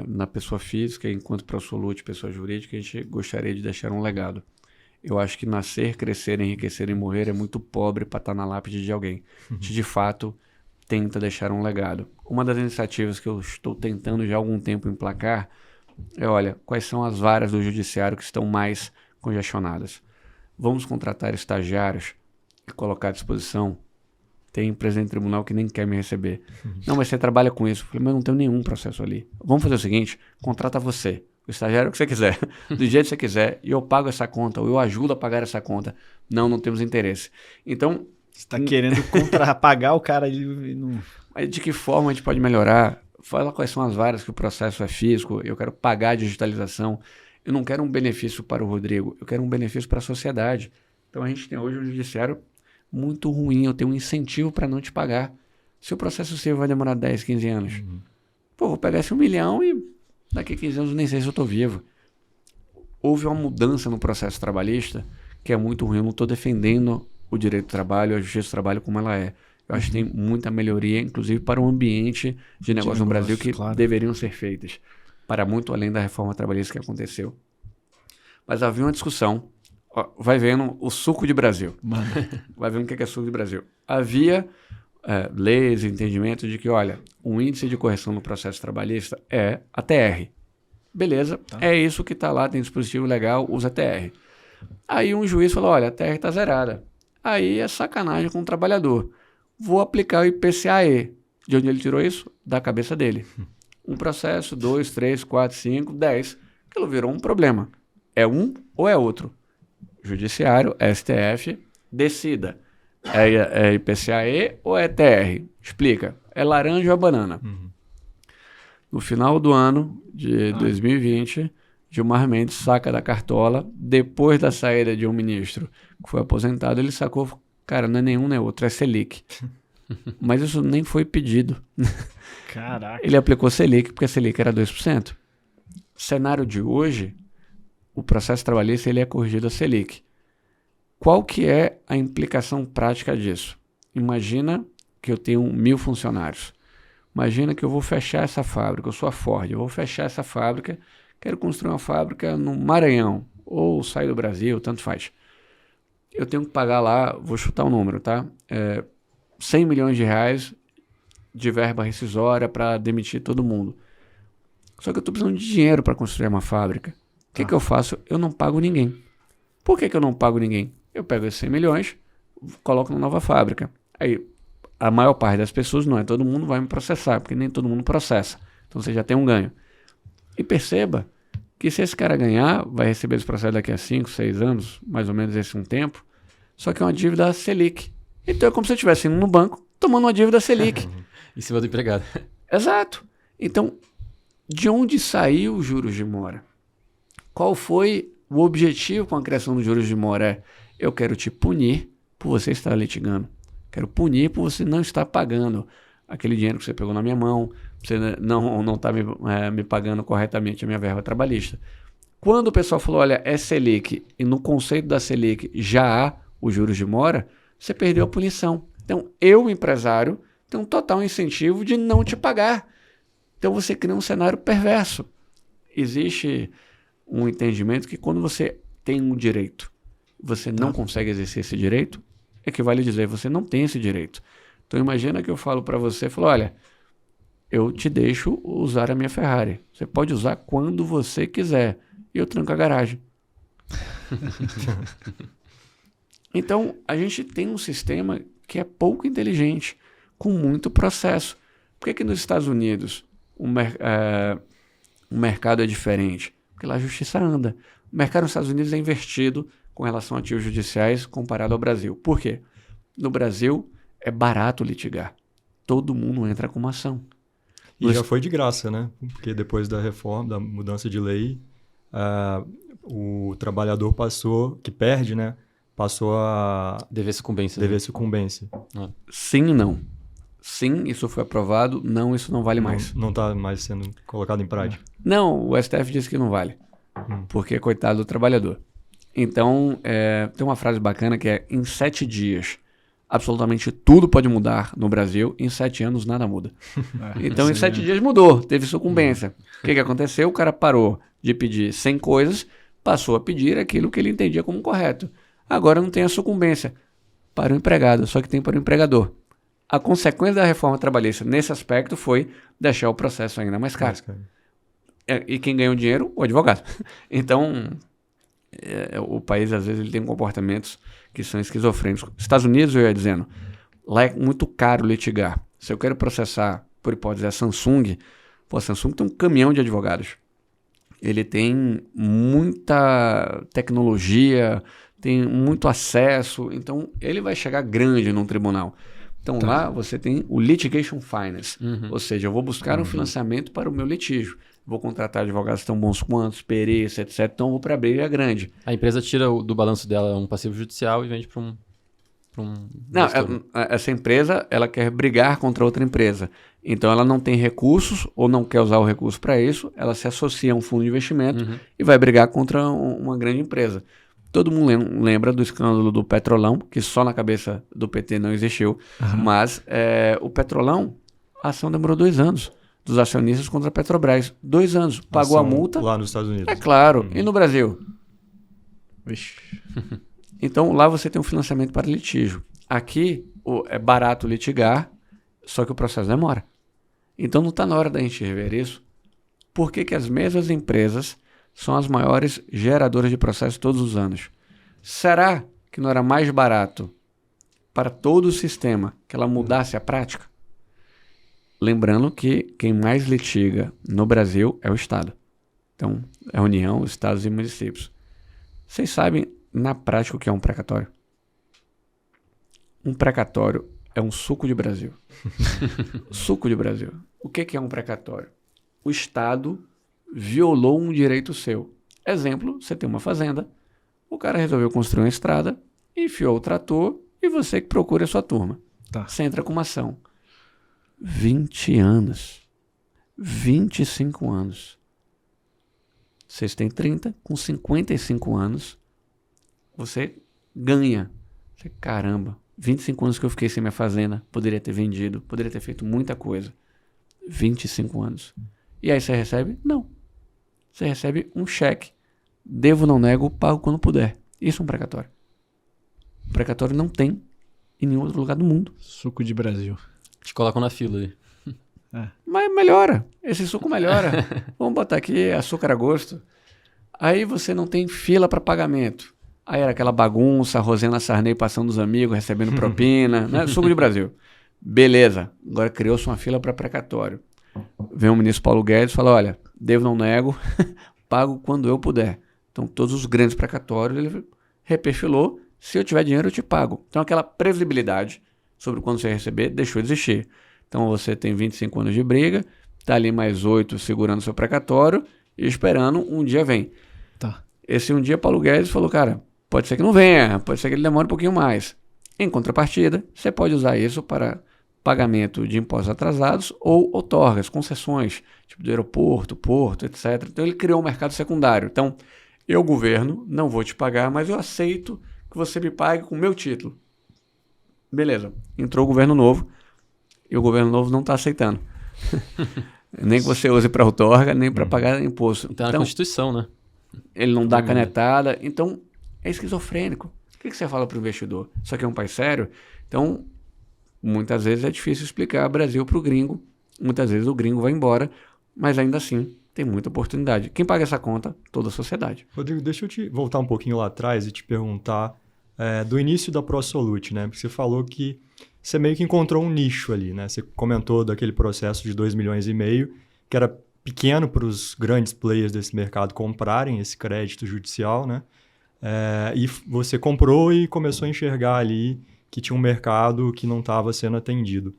na pessoa física, enquanto Absolute, pessoa jurídica, a gente gostaria de deixar um legado. Eu acho que nascer, crescer, enriquecer e morrer é muito pobre para estar na lápide de alguém. A gente, de fato, tenta deixar um legado. Uma das iniciativas que eu estou tentando já há algum tempo emplacar é, olha, quais são as varas do judiciário que estão mais congestionadas? Vamos contratar estagiários e colocar à disposição. Tem presidente de tribunal que nem quer me receber. Não, mas você trabalha com isso. Eu falei, mas eu não tenho nenhum processo ali. Vamos fazer o seguinte, contrata você. O estagiário que você quiser, do jeito que você quiser, e eu pago essa conta, ou eu ajudo a pagar essa conta. Não temos interesse. Então... Você está querendo pagar o cara ali. Não... Mas de que forma a gente pode melhorar? Fala quais são as varas que o processo é físico, eu quero pagar a digitalização. Eu não quero um benefício para o Rodrigo, eu quero um benefício para a sociedade. Então a gente tem hoje um judiciário muito ruim, eu tenho um incentivo para não te pagar. Se o processo seu vai demorar 10, 15 anos, vou pegar esse 1 milhão e daqui a 15 anos nem sei se eu estou vivo. Houve uma mudança no processo trabalhista que é muito ruim, eu não estou defendendo o direito do trabalho, a justiça do trabalho como ela é. Eu acho que tem muita melhoria, inclusive para o ambiente de negócio no Brasil, que deveriam ser feitas, para muito além da reforma trabalhista que aconteceu. Mas havia uma discussão, vai vendo o suco de Brasil, vai vendo o que é suco de Brasil. Havia leis e entendimento de que, olha, o índice de correção no processo trabalhista é a TR. Beleza, é isso que está lá, tem dispositivo legal, usa TR. Aí um juiz falou, olha, a TR está zerada. Aí é sacanagem com o trabalhador. Vou aplicar o IPCAE. De onde ele tirou isso? Da cabeça dele. Um processo, 2, 3, 4, 5, 10. Aquilo virou um problema. É um ou é outro? Judiciário, STF, decida. É IPCAE ou é TR? Explica. É laranja ou é banana? No final do ano de 2020... Gilmar Mendes saca da cartola, depois da saída de um ministro que foi aposentado, ele sacou, cara, não é nenhum nem outro, é Selic. Mas isso nem foi pedido. Caraca. Ele aplicou Selic porque a Selic era 2%. Cenário de hoje, o processo trabalhista ele é corrigido a Selic. Qual que é a implicação prática disso? Imagina que eu tenho 1.000 funcionários. Imagina que eu vou fechar essa fábrica, eu sou a Ford, eu vou fechar essa fábrica, quero construir uma fábrica no Maranhão, ou sair do Brasil, tanto faz. Eu tenho que pagar lá, vou chutar um número, tá? 100 milhões de reais de verba rescisória para demitir todo mundo. Só que eu estou precisando de dinheiro para construir uma fábrica. O que eu faço? Eu não pago ninguém. Por que eu não pago ninguém? Eu pego esses 100 milhões, coloco na nova fábrica. Aí, a maior parte das pessoas, não é todo mundo, vai me processar, porque nem todo mundo processa. Então você já tem um ganho. E perceba que se esse cara ganhar, vai receber esse processo daqui a 5, 6 anos, mais ou menos esse um tempo, só que é uma dívida Selic. Então é como se eu estivesse indo no banco, tomando uma dívida Selic. Em cima do empregado. Exato. Então, de onde saiu os juros de mora? Qual foi o objetivo com a criação dos juros de mora? Eu quero te punir por você estar litigando. Quero punir por você não estar pagando aquele dinheiro que você pegou na minha mão, você não está me pagando corretamente a minha verba trabalhista. Quando o pessoal falou, olha, é Selic, e no conceito da Selic já há os juros de mora, você perdeu a punição. Então, eu, empresário, tenho um total incentivo de não te pagar. Então você cria um cenário perverso. Existe um entendimento que quando você tem um direito, você não consegue exercer esse direito, equivale a dizer você não tem esse direito. Então imagina que eu falo para você, falo, olha, eu te deixo usar a minha Ferrari. Você pode usar quando você quiser. E eu tranco a garagem. Então, a gente tem um sistema que é pouco inteligente, com muito processo. Por que nos Estados Unidos o mercado é diferente? Porque lá a justiça anda. O mercado nos Estados Unidos é invertido com relação a ativos judiciais comparado ao Brasil. Por quê? No Brasil é barato litigar. Todo mundo entra com uma ação. E já foi de graça, né? Porque depois da reforma, da mudança de lei, o trabalhador que perde, né? Passou a dever sucumbência. Dever sucumbência. Sim e não. Sim, isso foi aprovado. Não, isso não vale mais. Não está mais sendo colocado em prática. Não, o STF disse que não vale. Porque coitado do trabalhador. Então, tem uma frase bacana que é: em 7 dias, absolutamente tudo pode mudar no Brasil. Em 7 anos, nada muda. Então, em 7 dias mudou. Teve sucumbência. O que aconteceu? O cara parou de pedir 100 coisas, passou a pedir aquilo que ele entendia como correto. Agora não tem a sucumbência para o empregado, só que tem para o empregador. A consequência da reforma trabalhista nesse aspecto foi deixar o processo ainda mais caro. E quem ganha o dinheiro? O advogado. Então, o país, às vezes, ele tem comportamentos que são esquizofrênicos. Estados Unidos, eu ia dizendo, lá é muito caro litigar. Se eu quero processar, por hipótese, a Samsung, a Samsung tem um caminhão de advogados. Ele tem muita tecnologia, tem muito acesso, então ele vai chegar grande num tribunal. Então lá você tem o litigation finance, ou seja, eu vou buscar um financiamento para o meu litígio. Vou contratar advogados tão bons quanto, perícia, etc. Então vou para a briga grande. A empresa tira do balanço dela um passivo judicial e vende para um Não, essa empresa, ela quer brigar contra outra empresa. Então ela não tem recursos ou não quer usar o recurso para isso, ela se associa a um fundo de investimento e vai brigar contra uma grande empresa. Todo mundo lembra do escândalo do Petrolão, que só na cabeça do PT não existiu, mas o Petrolão, a ação demorou 2 anos dos acionistas contra a Petrobras. 2 anos. Pagou a multa. Lá nos Estados Unidos. É claro. E no Brasil? Então lá você tem um financiamento para litígio. Aqui é barato litigar, só que o processo demora. Então não está na hora da gente rever isso. Por que as mesmas empresas são as maiores geradoras de processos todos os anos? Será que não era mais barato para todo o sistema que ela mudasse a prática? Lembrando que quem mais litiga no Brasil é o Estado. Então, é a União, os estados e municípios. Vocês sabem, na prática, o que é um precatório? Um precatório é um suco de Brasil. Suco de Brasil. O que é um precatório? O Estado violou um direito seu. Exemplo, você tem uma fazenda, o cara resolveu construir uma estrada, enfiou o trator e você que procura a sua turma. Você entra com uma ação. 20 anos. 25 anos. Vocês têm 30, com 55 anos, você ganha. Caramba, 25 anos que eu fiquei sem minha fazenda, poderia ter vendido, poderia ter feito muita coisa. 25 anos. E aí você recebe? Não. Você recebe um cheque. Devo, não nego, pago quando puder. Isso é um precatório. O precatório não tem em nenhum outro lugar do mundo. Suco de Brasil. Te colocam na fila ali. Mas melhora. Esse suco melhora. Vamos botar aqui açúcar a gosto. Aí você não tem fila para pagamento. Aí era aquela bagunça, a Rosena Sarney passando os amigos, recebendo propina, né? Suco de Brasil. Beleza. Agora criou-se uma fila para precatório. Vem o ministro Paulo Guedes e fala, olha, devo, não nego, pago quando eu puder. Então todos os grandes precatórios ele reperfilou. Se eu tiver dinheiro, eu te pago. Então aquela previsibilidade sobre quando você receber deixou de existir. Então você tem 25 anos de briga, está ali mais 8 segurando seu precatório e esperando um dia vem. Esse um dia Paulo Guedes falou, cara, pode ser que não venha, pode ser que ele demore um pouquinho mais. Em contrapartida, você pode usar isso para pagamento de impostos atrasados ou outorgas, concessões, tipo do aeroporto, porto, etc. Então ele criou um mercado secundário. Então, eu, governo, não vou te pagar, mas eu aceito que você me pague com o meu título. Beleza. Entrou o governo novo e o governo novo não está aceitando. Nem que você use para outorga, nem para pagar imposto. Então, na Constituição, né? Ele não dá canetada. Então, é esquizofrênico. O que você fala para o investidor? Isso aqui é um país sério? Então, muitas vezes é difícil explicar Brasil para o gringo. Muitas vezes o gringo vai embora, mas ainda assim tem muita oportunidade. Quem paga essa conta? Toda a sociedade. Rodrigo, deixa eu te voltar um pouquinho lá atrás e te perguntar do início da ProSolute, né? Porque você falou que você meio que encontrou um nicho ali, né? Você comentou daquele processo de 2,5 milhões, que era pequeno para os grandes players desse mercado comprarem esse crédito judicial, né? E você comprou e começou a enxergar ali que tinha um mercado que não estava sendo atendido.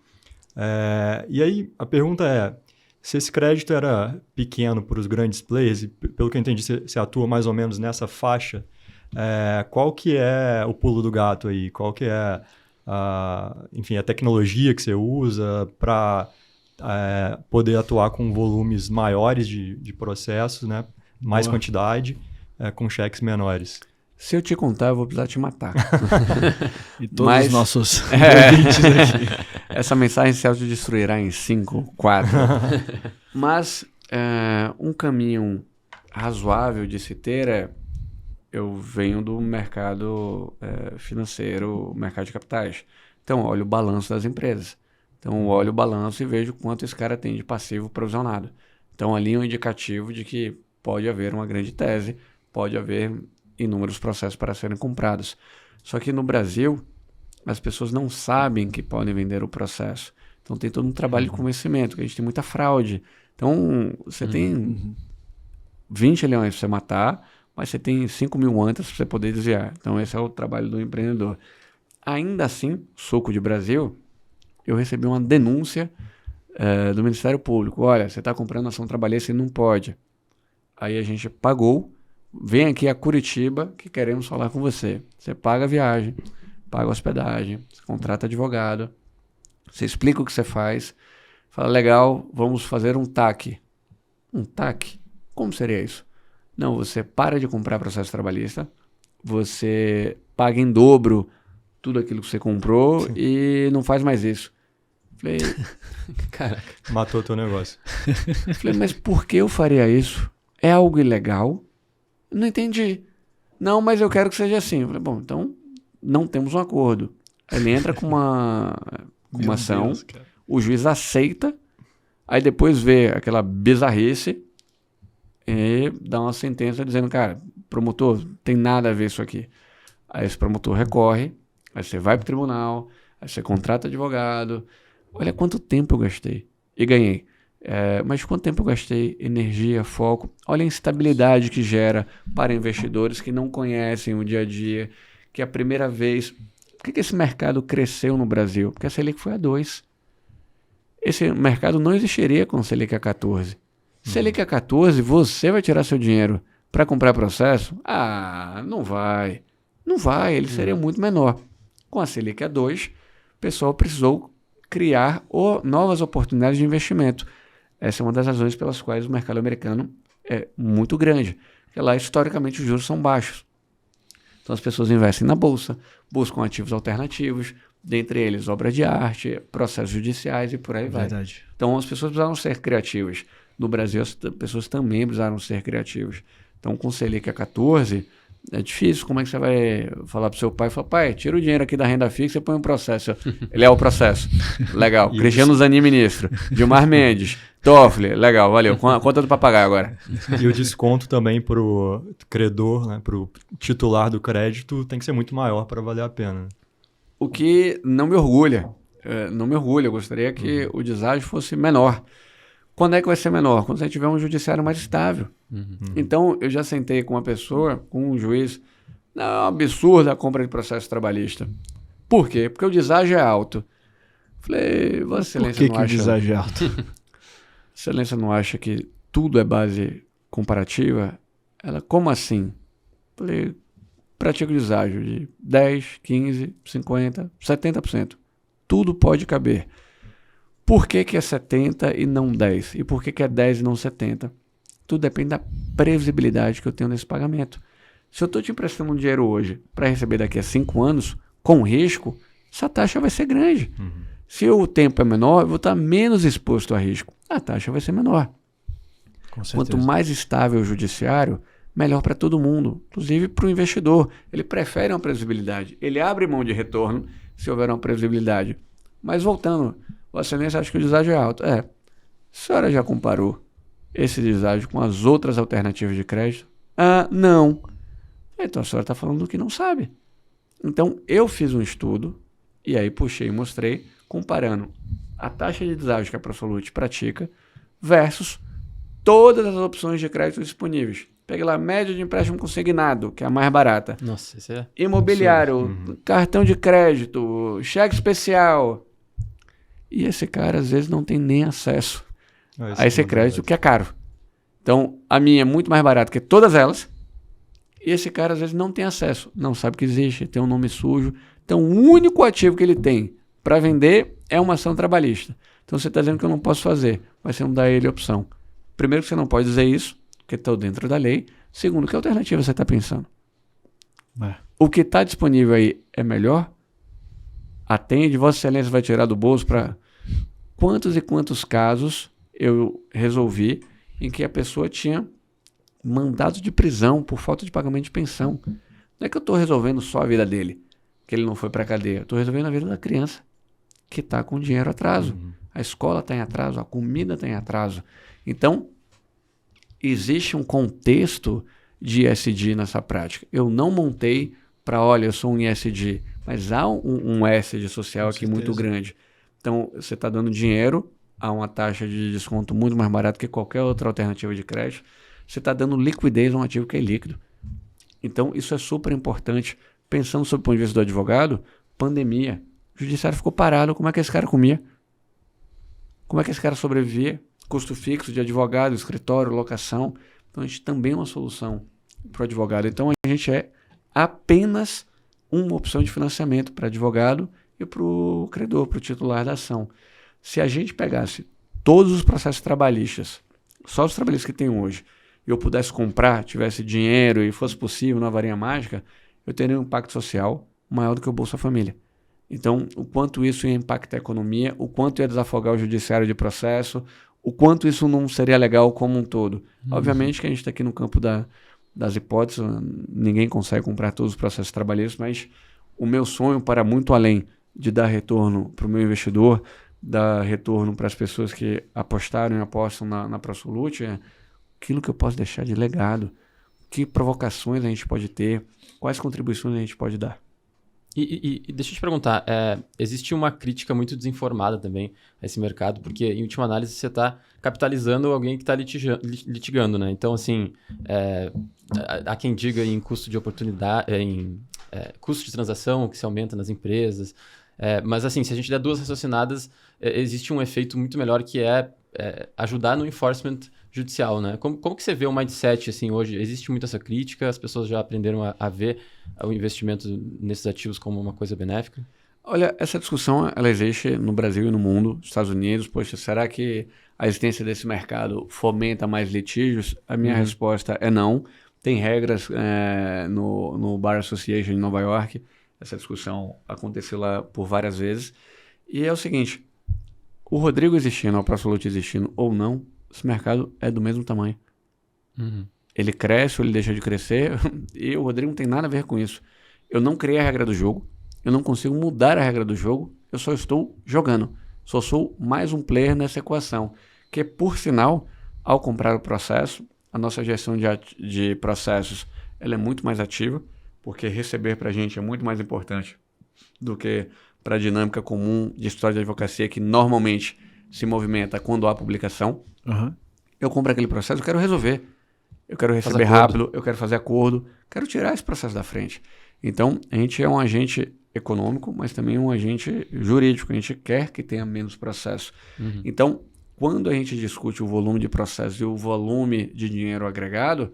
E aí a pergunta é, se esse crédito era pequeno para os grandes players, e pelo que eu entendi, você atua mais ou menos nessa faixa, qual que é o pulo do gato aí? Qual que é enfim, a tecnologia que você usa para poder atuar com volumes maiores de processos, né? Mais quantidade, com cheques menores? Se eu te contar, eu vou precisar te matar. E todos os nossos ouvintes aqui. Essa mensagem se autodestruirá em 5, 4. Mas um caminho razoável de se ter eu venho do mercado financeiro, mercado de capitais. Então, olho o balanço das empresas. Então, olho o balanço e vejo quanto esse cara tem de passivo provisionado. Então, ali é um indicativo de que pode haver uma grande tese, pode haver inúmeros processos para serem comprados. Só que no Brasil, as pessoas não sabem que podem vender o processo. Então, tem todo um trabalho de convencimento, que a gente tem muita fraude. Então, você tem 20 leões para você matar, mas você tem 5 mil antas para você poder desviar. Então, esse é o trabalho do empreendedor. Ainda assim, suco de Brasil, eu recebi uma denúncia do Ministério Público. Olha, você está comprando ação trabalhista e não pode. Aí a gente pagou. Vem aqui a Curitiba que queremos falar com você. Você paga a viagem, paga a hospedagem, você contrata advogado, você explica o que você faz, fala, legal, vamos fazer um TAC. Um TAC? Como seria isso? Não, você para de comprar processo trabalhista, você paga em dobro tudo aquilo que você comprou e não faz mais isso. Falei, caraca. Matou teu negócio. Falei, mas por que eu faria isso? É algo ilegal? Não entendi. Não, mas eu quero que seja assim. Eu falei, bom, então não temos um acordo. Ele entra com uma ação, o juiz aceita, aí depois vê aquela bizarrice e dá uma sentença dizendo, cara, promotor, tem nada a ver isso aqui. Aí esse promotor recorre, aí você vai para o tribunal, aí você contrata advogado. Olha quanto tempo eu gastei e ganhei. Mas quanto tempo eu gastei, energia, foco. Olha a instabilidade que gera para investidores que não conhecem o dia a dia, que é a primeira vez... Por que esse mercado cresceu no Brasil? Porque a Selic foi a 2. Esse mercado não existiria com a Selic a 14. Selic a 14, você vai tirar seu dinheiro para comprar processo? Ah, não vai. Não vai, ele seria muito menor. Com a Selic a 2, o pessoal precisou criar novas oportunidades de investimento. Essa é uma das razões pelas quais o mercado americano é muito grande. Porque lá, historicamente, os juros são baixos. Então, as pessoas investem na bolsa, buscam ativos alternativos, dentre eles obras de arte, processos judiciais e por aí vai. Verdade. Então, as pessoas precisaram ser criativas. No Brasil, as pessoas também precisaram ser criativas. Então, com o Selic a 14, é difícil. Como é que você vai falar pro seu pai? Fala, pai, tira o dinheiro aqui da renda fixa e põe um processo. Ele é o processo. Legal. Cristiano Zanin, ministro. Gilmar Mendes. Toffoli. Legal, valeu. Conta do papagaio agora. E o desconto também pro credor, né, pro titular do crédito, tem que ser muito maior para valer a pena. O que não me orgulha. Não me orgulha. Eu gostaria que o deságio fosse menor. Quando é que vai ser menor? Quando você tiver um judiciário mais estável. Então, eu já sentei com uma pessoa, com um juiz, não, é um absurdo a compra de processo trabalhista. Por quê? Porque o deságio é alto. Falei, Vossa Excelência não acha... o deságio é alto? Excelência não acha que tudo é base comparativa? Ela, como assim? Falei, pratica o deságio de 10, 15, 50, 70%. Tudo pode caber. Por que é 70 e não 10? E por que é 10 e não 70? Tudo depende da previsibilidade que eu tenho nesse pagamento. Se eu estou te emprestando um dinheiro hoje para receber daqui a 5 anos, com risco, essa taxa vai ser grande. Se o tempo é menor, eu vou estar menos exposto a risco. A taxa vai ser menor. Com certeza. Quanto mais estável o judiciário, melhor para todo mundo, inclusive para o investidor. Ele prefere uma previsibilidade. Ele abre mão de retorno se houver uma previsibilidade. Mas voltando, Vossa Excelência acha que o deságio é alto. A senhora já comparou esse deságio com as outras alternativas de crédito? Ah, não. Então a senhora está falando do que não sabe. Então eu fiz um estudo, e aí puxei e mostrei, comparando a taxa de deságio que a ProSolute pratica versus todas as opções de crédito disponíveis. Pegue lá a média de empréstimo consignado, que é a mais barata. Nossa, isso é... Imobiliário, cartão de crédito, cheque especial. E esse cara, às vezes, não tem nem acesso a esse crédito, que é caro. Então, a minha é muito mais barata que todas elas. E esse cara, às vezes, não tem acesso. Não sabe que existe, tem um nome sujo. Então, o único ativo que ele tem para vender é uma ação trabalhista. Então, você está dizendo que eu não posso fazer. Mas você não dá a ele a opção. Primeiro, que você não pode dizer isso, porque estou dentro da lei. Segundo, que alternativa você está pensando? O que está disponível aí é melhor? Atende, Vossa Excelência vai tirar do bolso para... Quantos e quantos casos eu resolvi em que a pessoa tinha mandado de prisão por falta de pagamento de pensão? Não é que eu estou resolvendo só a vida dele, que ele não foi para a cadeia. Estou resolvendo a vida da criança, que está com dinheiro atraso. A escola está em atraso, a comida está em atraso. Então, existe um contexto de ESG nessa prática. Eu não montei para, olha, eu sou um ESG, mas há um ESG social aqui muito grande. Então, você está dando dinheiro a uma taxa de desconto muito mais barata que qualquer outra alternativa de crédito. Você está dando liquidez a um ativo que é líquido. Então, isso é super importante. Pensando sob o ponto de vista do advogado, pandemia, o judiciário ficou parado, como é que esse cara comia? Como é que esse cara sobrevivia? Custo fixo de advogado, escritório, locação. Então, a gente também é uma solução para o advogado. Então, a gente é apenas uma opção de financiamento para advogado e para o credor, para o titular da ação. Se a gente pegasse todos os processos trabalhistas, só os trabalhistas que tem hoje, e eu pudesse comprar, tivesse dinheiro e fosse possível na varinha mágica, eu teria um impacto social maior do que o Bolsa Família. Então, o quanto isso ia impactar a economia, o quanto ia desafogar o judiciário de processo, o quanto isso não seria legal como um todo. Obviamente que a gente está aqui no campo das hipóteses, ninguém consegue comprar todos os processos trabalhistas, mas o meu sonho para muito além de dar retorno para o meu investidor, dar retorno para as pessoas que apostaram e apostam na ProSolute, é aquilo que eu posso deixar de legado, que provocações a gente pode ter, quais contribuições a gente pode dar. E deixa eu te perguntar, existe uma crítica muito desinformada também a esse mercado, porque em última análise você está capitalizando alguém que está litigando, né? Então, assim, há quem diga em custo de oportunidade, custo de transação que se aumenta nas empresas, mas assim, se a gente der duas raciocinadas, existe um efeito muito melhor que é ajudar no enforcement judicial, né? Como que você vê o mindset assim hoje? Existe muita essa crítica? As pessoas já aprenderam a ver o investimento nesses ativos como uma coisa benéfica? Olha, essa discussão ela existe no Brasil e no mundo, nos Estados Unidos. Poxa, será que a existência desse mercado fomenta mais litígios? A minha resposta é não. Tem regras no Bar Association em Nova York. Essa discussão aconteceu lá por várias vezes. E é o seguinte, o Rodrigo existindo, a ProSolute existindo ou não, esse mercado é do mesmo tamanho. Ele cresce ou ele deixa de crescer, e o Rodrigo não tem nada a ver com isso. Eu não criei a regra do jogo, eu não consigo mudar a regra do jogo, eu só estou jogando. Só sou mais um player nessa equação. Que, por sinal, ao comprar o processo, a nossa gestão de processos ela é muito mais ativa, porque receber para a gente é muito mais importante do que para a dinâmica comum de história de advocacia que normalmente se movimenta quando há publicação. Eu compro aquele processo, eu quero resolver. Eu quero receber rápido, eu quero fazer acordo, quero tirar esse processo da frente. Então, a gente é um agente econômico, mas também um agente jurídico. A gente quer que tenha menos processo. Então, quando a gente discute o volume de processo e o volume de dinheiro agregado,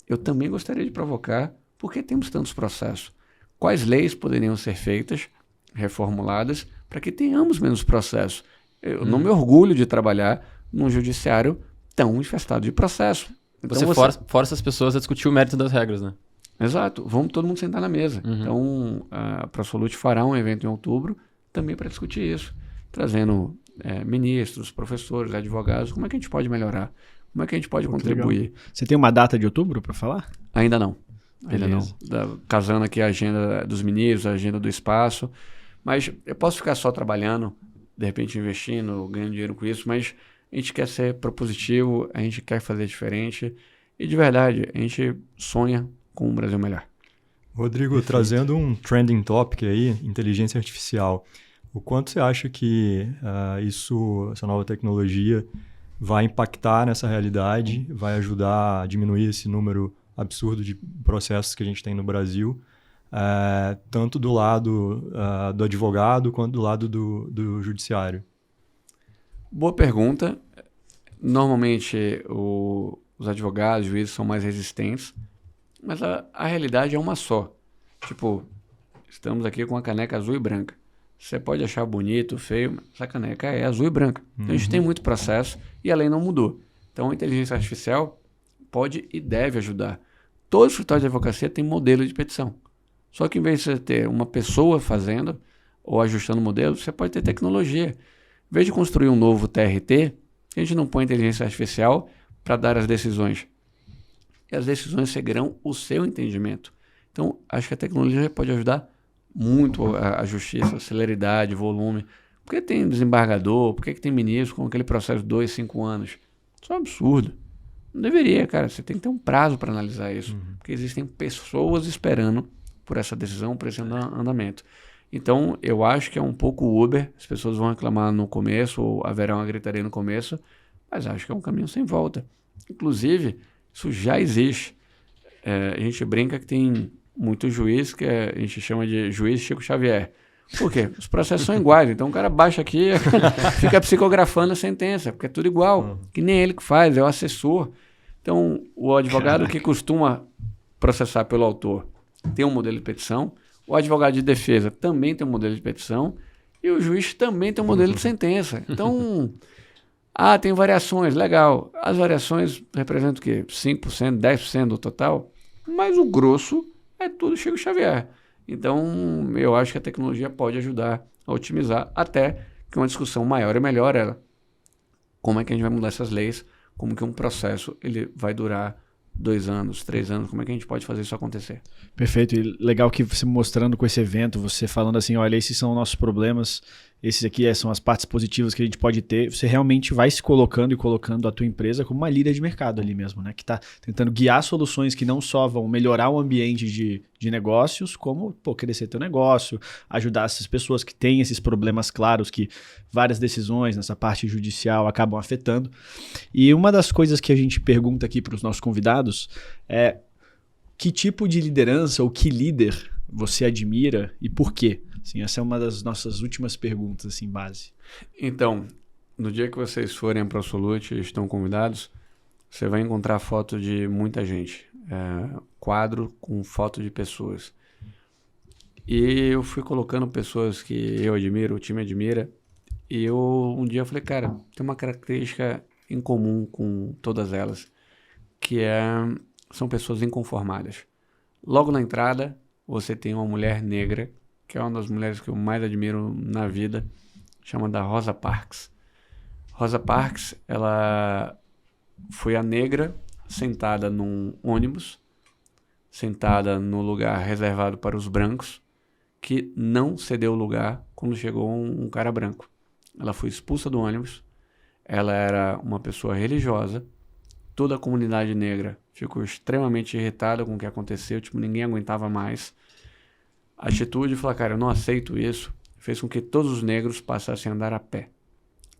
eu também gostaria de provocar por que temos tantos processos. Quais leis poderiam ser feitas, reformuladas, para que tenhamos menos processos? Eu não me orgulho de trabalhar num judiciário tão infestado de processo. Então, você força as pessoas a discutir o mérito das regras, né? Exato. Vamos todo mundo sentar na mesa. Então, a ProSolute fará um evento em outubro também para discutir isso. trazendo ministros, professores, advogados. Como é que a gente pode melhorar? Como é que a gente pode contribuir? Legal. Você tem uma data de outubro para falar? Ainda não. Ainda Beleza. não. Casando aqui a agenda dos ministros, a agenda do espaço. Mas eu posso ficar só trabalhando, de repente investindo, ganhando dinheiro com isso, mas a gente quer ser propositivo, a gente quer fazer diferente e, de verdade, a gente sonha com um Brasil melhor. Rodrigo, Perfeito. trazendo um trending topic aí, inteligência artificial, o quanto você acha que essa nova tecnologia vai impactar nessa realidade, vai ajudar a diminuir esse número absurdo de processos que a gente tem no Brasil, tanto do lado do advogado quanto do lado do judiciário? Boa pergunta. Normalmente os advogados, os juízes são mais resistentes, mas a realidade é uma só. Tipo, estamos aqui com a caneca azul e branca. Você pode achar bonito, feio, mas essa caneca é azul e branca. Então, a gente tem muito processo e a lei não mudou. Então, a inteligência artificial pode e deve ajudar. Todo escritório de advocacia tem modelo de petição. Só que, em vez de você ter uma pessoa fazendo ou ajustando o modelo, você pode ter tecnologia. Em vez de construir um novo TRT, a gente não põe inteligência artificial para dar as decisões. E as decisões seguirão o seu entendimento. Então, acho que a tecnologia pode ajudar muito a justiça, a celeridade, volume. Por que tem desembargador? Por que tem ministro com aquele processo de 2, 5 anos? Isso é um absurdo. Não deveria, cara. Você tem que ter um prazo para analisar isso. Porque existem pessoas esperando por essa decisão, por esse andamento. Então, eu acho que é um pouco Uber. As pessoas vão reclamar no começo, ou haverá uma gritaria no começo, mas acho que é um caminho sem volta. Inclusive, isso já existe. A gente brinca que tem muito juiz que a gente chama de juiz Chico Xavier. Por quê? Os processos são iguais. Então, o cara baixa aqui fica psicografando a sentença, porque é tudo igual. Que nem ele que faz, é o assessor. Então, o advogado que costuma processar pelo autor tem um modelo de petição, o advogado de defesa também tem um modelo de petição e o juiz também tem um modelo de sentença. Então, tem variações, legal. As variações representam o quê? 5%, 10% do total? Mas o grosso é tudo Chico Xavier. Então, eu acho que a tecnologia pode ajudar a otimizar, até que uma discussão maior e melhor é como é que a gente vai mudar essas leis, como que um processo ele vai durar 2 anos, 3 anos, como é que a gente pode fazer isso acontecer? Perfeito, e legal que você mostrando com esse evento, você falando assim, olha, esses são nossos problemas, esses aqui são as partes positivas que a gente pode ter, você realmente vai se colocando e colocando a tua empresa como uma líder de mercado ali mesmo, né? Que está tentando guiar soluções que não só vão melhorar o ambiente de negócios, como crescer teu negócio, ajudar essas pessoas que têm esses problemas claros que várias decisões nessa parte judicial acabam afetando. E uma das coisas que a gente pergunta aqui para os nossos convidados é que tipo de liderança ou que líder você admira e por quê? Assim, essa é uma das nossas últimas perguntas, assim, base. Então, no dia que vocês forem para o Absolute e estão convidados, você vai encontrar foto de muita gente. Quadro com foto de pessoas. E eu fui colocando pessoas que eu admiro, o time admira. E eu um dia falei, cara, tem uma característica em comum com todas elas, que são pessoas inconformadas. Logo na entrada, você tem uma mulher negra, que é uma das mulheres que eu mais admiro na vida, chamada Rosa Parks. Rosa Parks, ela foi a negra sentada num ônibus, sentada no lugar reservado para os brancos, que não cedeu o lugar quando chegou um cara branco. Ela foi expulsa do ônibus, ela era uma pessoa religiosa, toda a comunidade negra ficou extremamente irritada com o que aconteceu, ninguém aguentava mais. A atitude de falar, cara, eu não aceito isso, fez com que todos os negros passassem a andar a pé.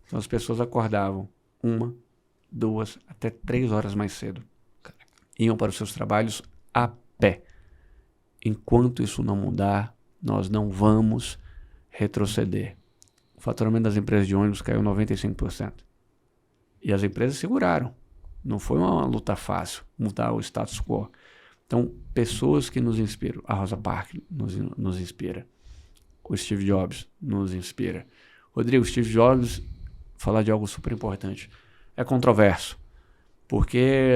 Então as pessoas acordavam 1, 2, até 3 horas mais cedo. Iam para os seus trabalhos a pé. Enquanto isso não mudar, nós não vamos retroceder. O faturamento das empresas de ônibus caiu 95%. E as empresas seguraram. Não foi uma luta fácil mudar o status quo. Então, pessoas que nos inspiram. A Rosa Parks nos inspira. O Steve Jobs nos inspira. Rodrigo, Steve Jobs, falar de algo super importante. É controverso, porque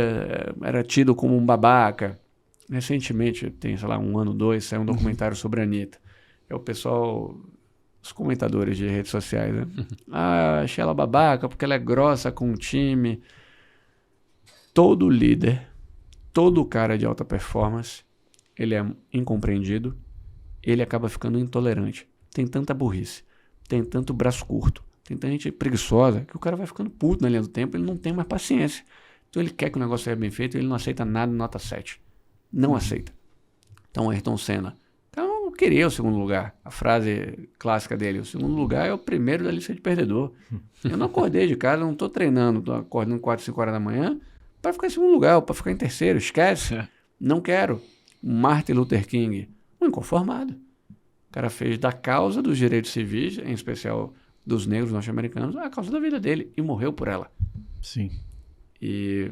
era tido como um babaca. Recentemente, tem, 1 ano, 2, saiu um documentário sobre a Anitta. O pessoal os comentadores de redes sociais, né? Achei ela babaca porque ela é grossa com o time. Todo líder, todo cara de alta performance, ele é incompreendido, ele acaba ficando intolerante. Tem tanta burrice, tem tanto braço curto, tem tanta gente preguiçosa que o cara vai ficando puto na linha do tempo, ele não tem mais paciência. Então ele quer que o negócio seja bem feito, ele não aceita nada nota 7. Não aceita. Então Ayrton Senna, então eu queria o segundo lugar. A frase clássica dele, o segundo lugar é o primeiro da lista de perdedor. Eu não acordei de casa, não estou treinando, estou acordando 4, 5 horas da manhã para ficar em segundo lugar ou para ficar em terceiro, esquece. Não quero. Martin Luther King, um inconformado. O cara fez da causa dos direitos civis, em especial dos negros norte-americanos, a causa da vida dele e morreu por ela. Sim. E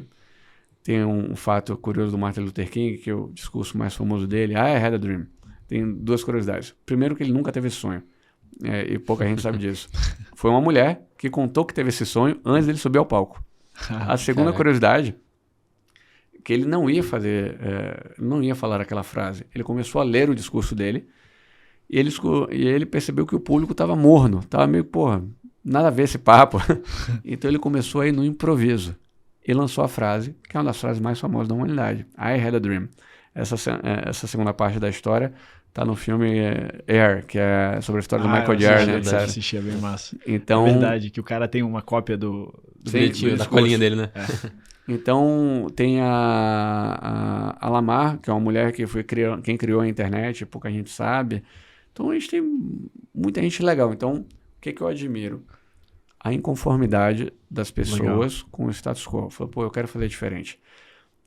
tem um fato curioso do Martin Luther King, que é o discurso mais famoso dele, I had a dream. Tem 2 curiosidades. Primeiro que ele nunca teve esse sonho, e pouca gente sabe disso. Foi uma mulher que contou que teve esse sonho antes dele subir ao palco. A segunda curiosidade, que ele não ia fazer, não ia falar aquela frase. Ele começou a ler o discurso dele e ele percebeu que o público estava morno, estava meio, porra, nada a ver esse papo. Então ele começou a ir no improviso e lançou a frase, que é uma das frases mais famosas da humanidade, I had a dream. Essa segunda parte da história está no filme Air, que é sobre a história do Michael Jordan, etc. Assistia bem massa. Então, é verdade, que o cara tem uma cópia do bilhetinho, da colinha dele, né? Então, tem a Lamar, que é uma mulher que foi quem criou a internet, pouca gente sabe. Então, a gente tem muita gente legal. Então, o que eu admiro? A inconformidade das pessoas com o status quo. Falou, pô, eu quero fazer diferente.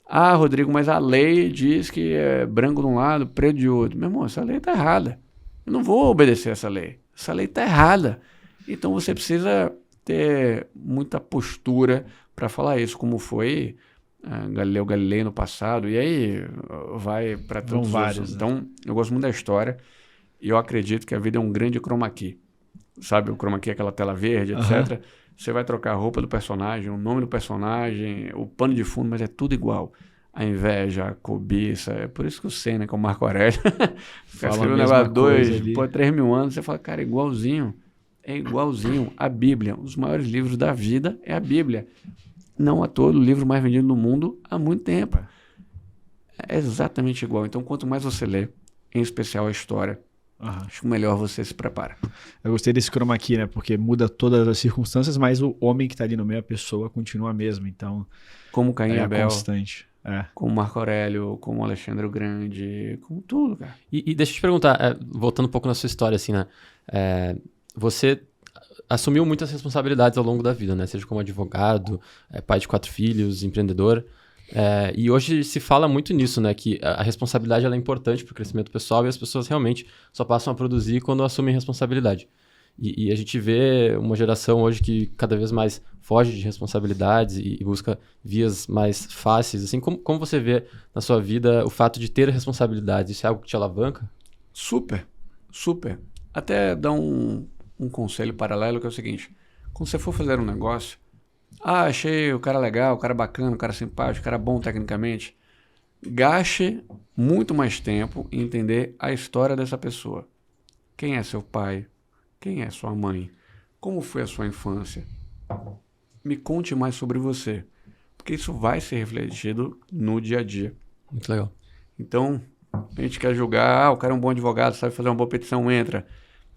Ah, Rodrigo, mas a lei diz que é branco de um lado, preto de outro. Meu irmão, essa lei está errada. Eu não vou obedecer essa lei. Essa lei está errada. Então, você precisa ter muita postura para falar isso, como foi Galileu Galilei no passado, e aí vai para todos vários. Né? Então, eu gosto muito da história, e eu acredito que a vida é um grande chroma key. Sabe, o chroma key é aquela tela verde, etc. Você vai trocar a roupa do personagem, o nome do personagem, o pano de fundo, mas é tudo igual. A inveja, a cobiça, é por isso que o Senna, que é o Marco Aurélio, fica escrevendo um negócio 3 mil anos, você fala, cara, igualzinho. É igualzinho. A Bíblia, um dos maiores livros da vida é a Bíblia. Não à toa, o livro mais vendido no mundo há muito tempo. É exatamente igual. Então, quanto mais você lê, em especial a história, acho que melhor você se prepara. Eu gostei desse chroma key, né? Porque muda todas as circunstâncias, mas o homem que está ali no meio, a pessoa, continua a mesma. Então, como Caim e Abel, constante. Como Marco Aurélio, como Alexandre o Grande, como tudo, cara. E deixa eu te perguntar, voltando um pouco na sua história, assim, né? Você assumiu muitas responsabilidades ao longo da vida, né? Seja como advogado, pai de 4 filhos, empreendedor. E hoje se fala muito nisso, né? Que a responsabilidade ela é importante para o crescimento pessoal e as pessoas realmente só passam a produzir quando assumem responsabilidade. E a gente vê uma geração hoje que cada vez mais foge de responsabilidades e busca vias mais fáceis. Assim, como você vê na sua vida o fato de ter responsabilidades? Isso é algo que te alavanca? Super, super. Até dar um conselho paralelo que é o seguinte. Quando você for fazer um negócio, achei o cara legal, o cara bacana, o cara simpático, o cara bom tecnicamente, gaste muito mais tempo em entender a história dessa pessoa. Quem é seu pai? Quem é sua mãe? Como foi a sua infância? Me conte mais sobre você, porque isso vai ser refletido no dia a dia. Muito legal. Então, a gente quer julgar, o cara é um bom advogado, sabe fazer uma boa petição, entra.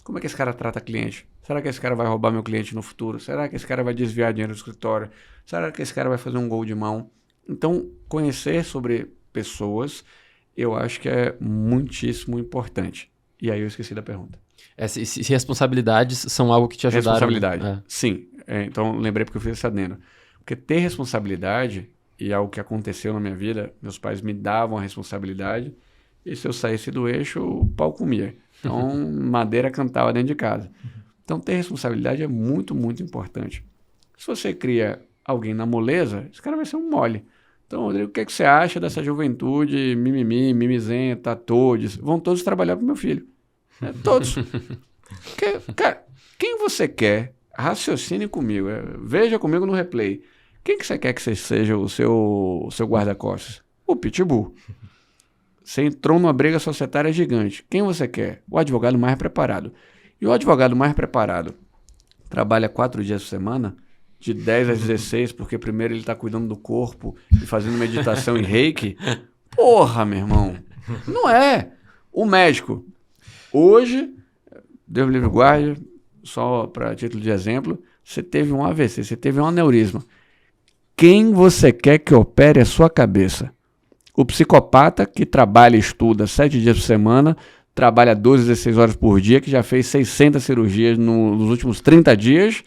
Como é que esse cara trata cliente? Será que esse cara vai roubar meu cliente no futuro? Será que esse cara vai desviar dinheiro do escritório? Será que esse cara vai fazer um gol de mão? Então, conhecer sobre pessoas, eu acho que é muitíssimo importante. E aí eu esqueci da pergunta. Se responsabilidades são algo que te ajudaram... Responsabilidade, sim. Então, lembrei porque eu fiz esse adendo. Porque ter responsabilidade, e é algo que aconteceu na minha vida, meus pais me davam a responsabilidade, e se eu saísse do eixo, o pau comia. Então, madeira cantava dentro de casa. Então, ter responsabilidade é muito, muito importante. Se você cria alguém na moleza, esse cara vai ser um mole. Então, Rodrigo, o que você acha dessa juventude mimimi, mimizenta, todos? Vão todos trabalhar para o meu filho. Todos. Cara, quem você quer? Raciocine comigo. Veja comigo no replay. Quem que você quer que seja o seu guarda-costas? O Pitbull. Você entrou numa briga societária gigante. Quem você quer? O advogado mais preparado. E o advogado mais preparado trabalha 4 dias por semana, de 10 às 16, porque primeiro ele está cuidando do corpo e fazendo meditação e reiki. Porra, meu irmão. Não é. O médico. Hoje, Deus me livre e guarde, só para título de exemplo, você teve um AVC, você teve um aneurisma. Quem você quer que opere a sua cabeça? O psicopata que trabalha e estuda 7 dias por semana, trabalha 12, 16 horas por dia, que já fez 600 cirurgias nos últimos 30 dias,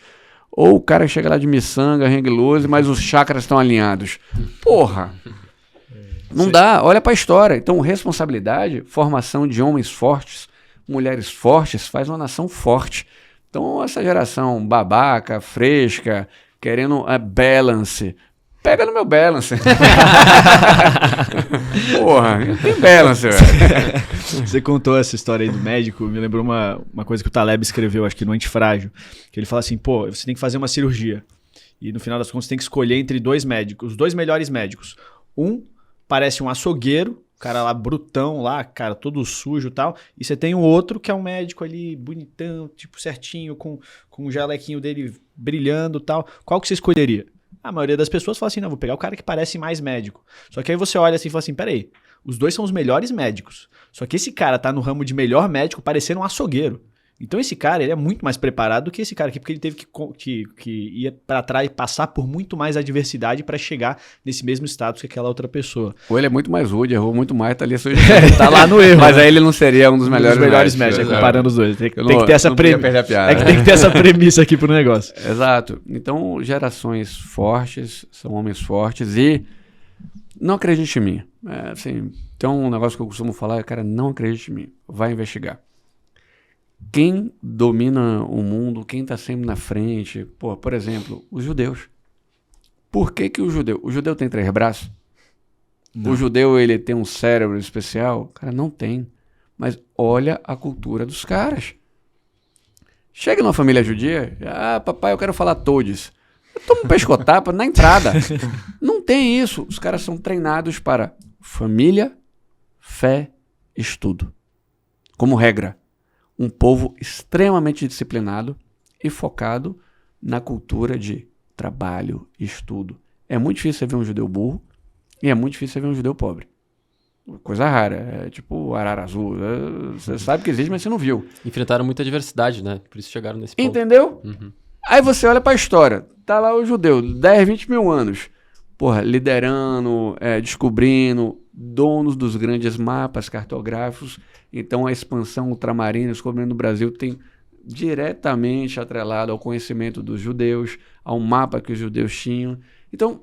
ou o cara que chega lá de miçanga, hang loose, mas os chakras estão alinhados. Porra! Não dá, olha para a história. Então, responsabilidade, formação de homens fortes, mulheres fortes, faz uma nação forte. Então, essa geração babaca, fresca, querendo balance, pega no meu balance. Porra, tem balance, velho. Você contou essa história aí do médico, me lembrou uma coisa que o Taleb escreveu, acho que no Antifrágil, que ele fala assim, pô, você tem que fazer uma cirurgia. E no final das contas, você tem que escolher entre 2 médicos, os 2 melhores médicos. Um parece um açougueiro, cara lá brutão lá, cara todo sujo e tal. E você tem o outro que é um médico ali bonitão, tipo certinho, com o jalequinho dele brilhando e tal. Qual que você escolheria? A maioria das pessoas fala assim, não, vou pegar o cara que parece mais médico. Só que aí você olha assim e fala assim, peraí, os 2 são os melhores médicos. Só que esse cara tá no ramo de melhor médico parecendo um açougueiro. Então esse cara, ele é muito mais preparado do que esse cara aqui, porque ele teve que ir para trás, passar por muito mais adversidade para chegar nesse mesmo status que aquela outra pessoa. Ou ele é muito mais rude, errou muito mais, tá ali Tá lá no erro. Mas aí ele não seria um dos melhores médicos, comparando os dois. Tem que não, ter essa premissa. É que tem que ter essa premissa aqui pro negócio. Exato. Então, gerações fortes, são homens fortes e não acredite em mim. Assim, tem um negócio que eu costumo falar, cara, não acredite em mim, vai investigar. Quem domina o mundo, quem está sempre na frente, por exemplo, os judeus. Por que o judeu tem 3 braços? Não. O judeu ele tem um cérebro especial? Cara, não tem. Mas olha a cultura dos caras. Chega numa família judia, papai, eu quero falar todes. Toma um pescotapa na entrada. Não tem isso. Os caras são treinados para família, fé, estudo. Como regra. Um povo extremamente disciplinado e focado na cultura de trabalho e estudo. É muito difícil você ver um judeu burro e é muito difícil você ver um judeu pobre. Coisa rara. É tipo arara azul. Você sabe que existe, mas você não viu. Enfrentaram muita diversidade, né? Por isso chegaram nesse ponto. Entendeu? Uhum. Aí você olha para a história. Tá lá o judeu, 10, 20 mil anos. Porra, liderando, descobrindo, donos dos grandes mapas cartográficos. Então, a expansão ultramarina, descobrindo o Brasil, tem diretamente atrelado ao conhecimento dos judeus, ao mapa que os judeus tinham. Então,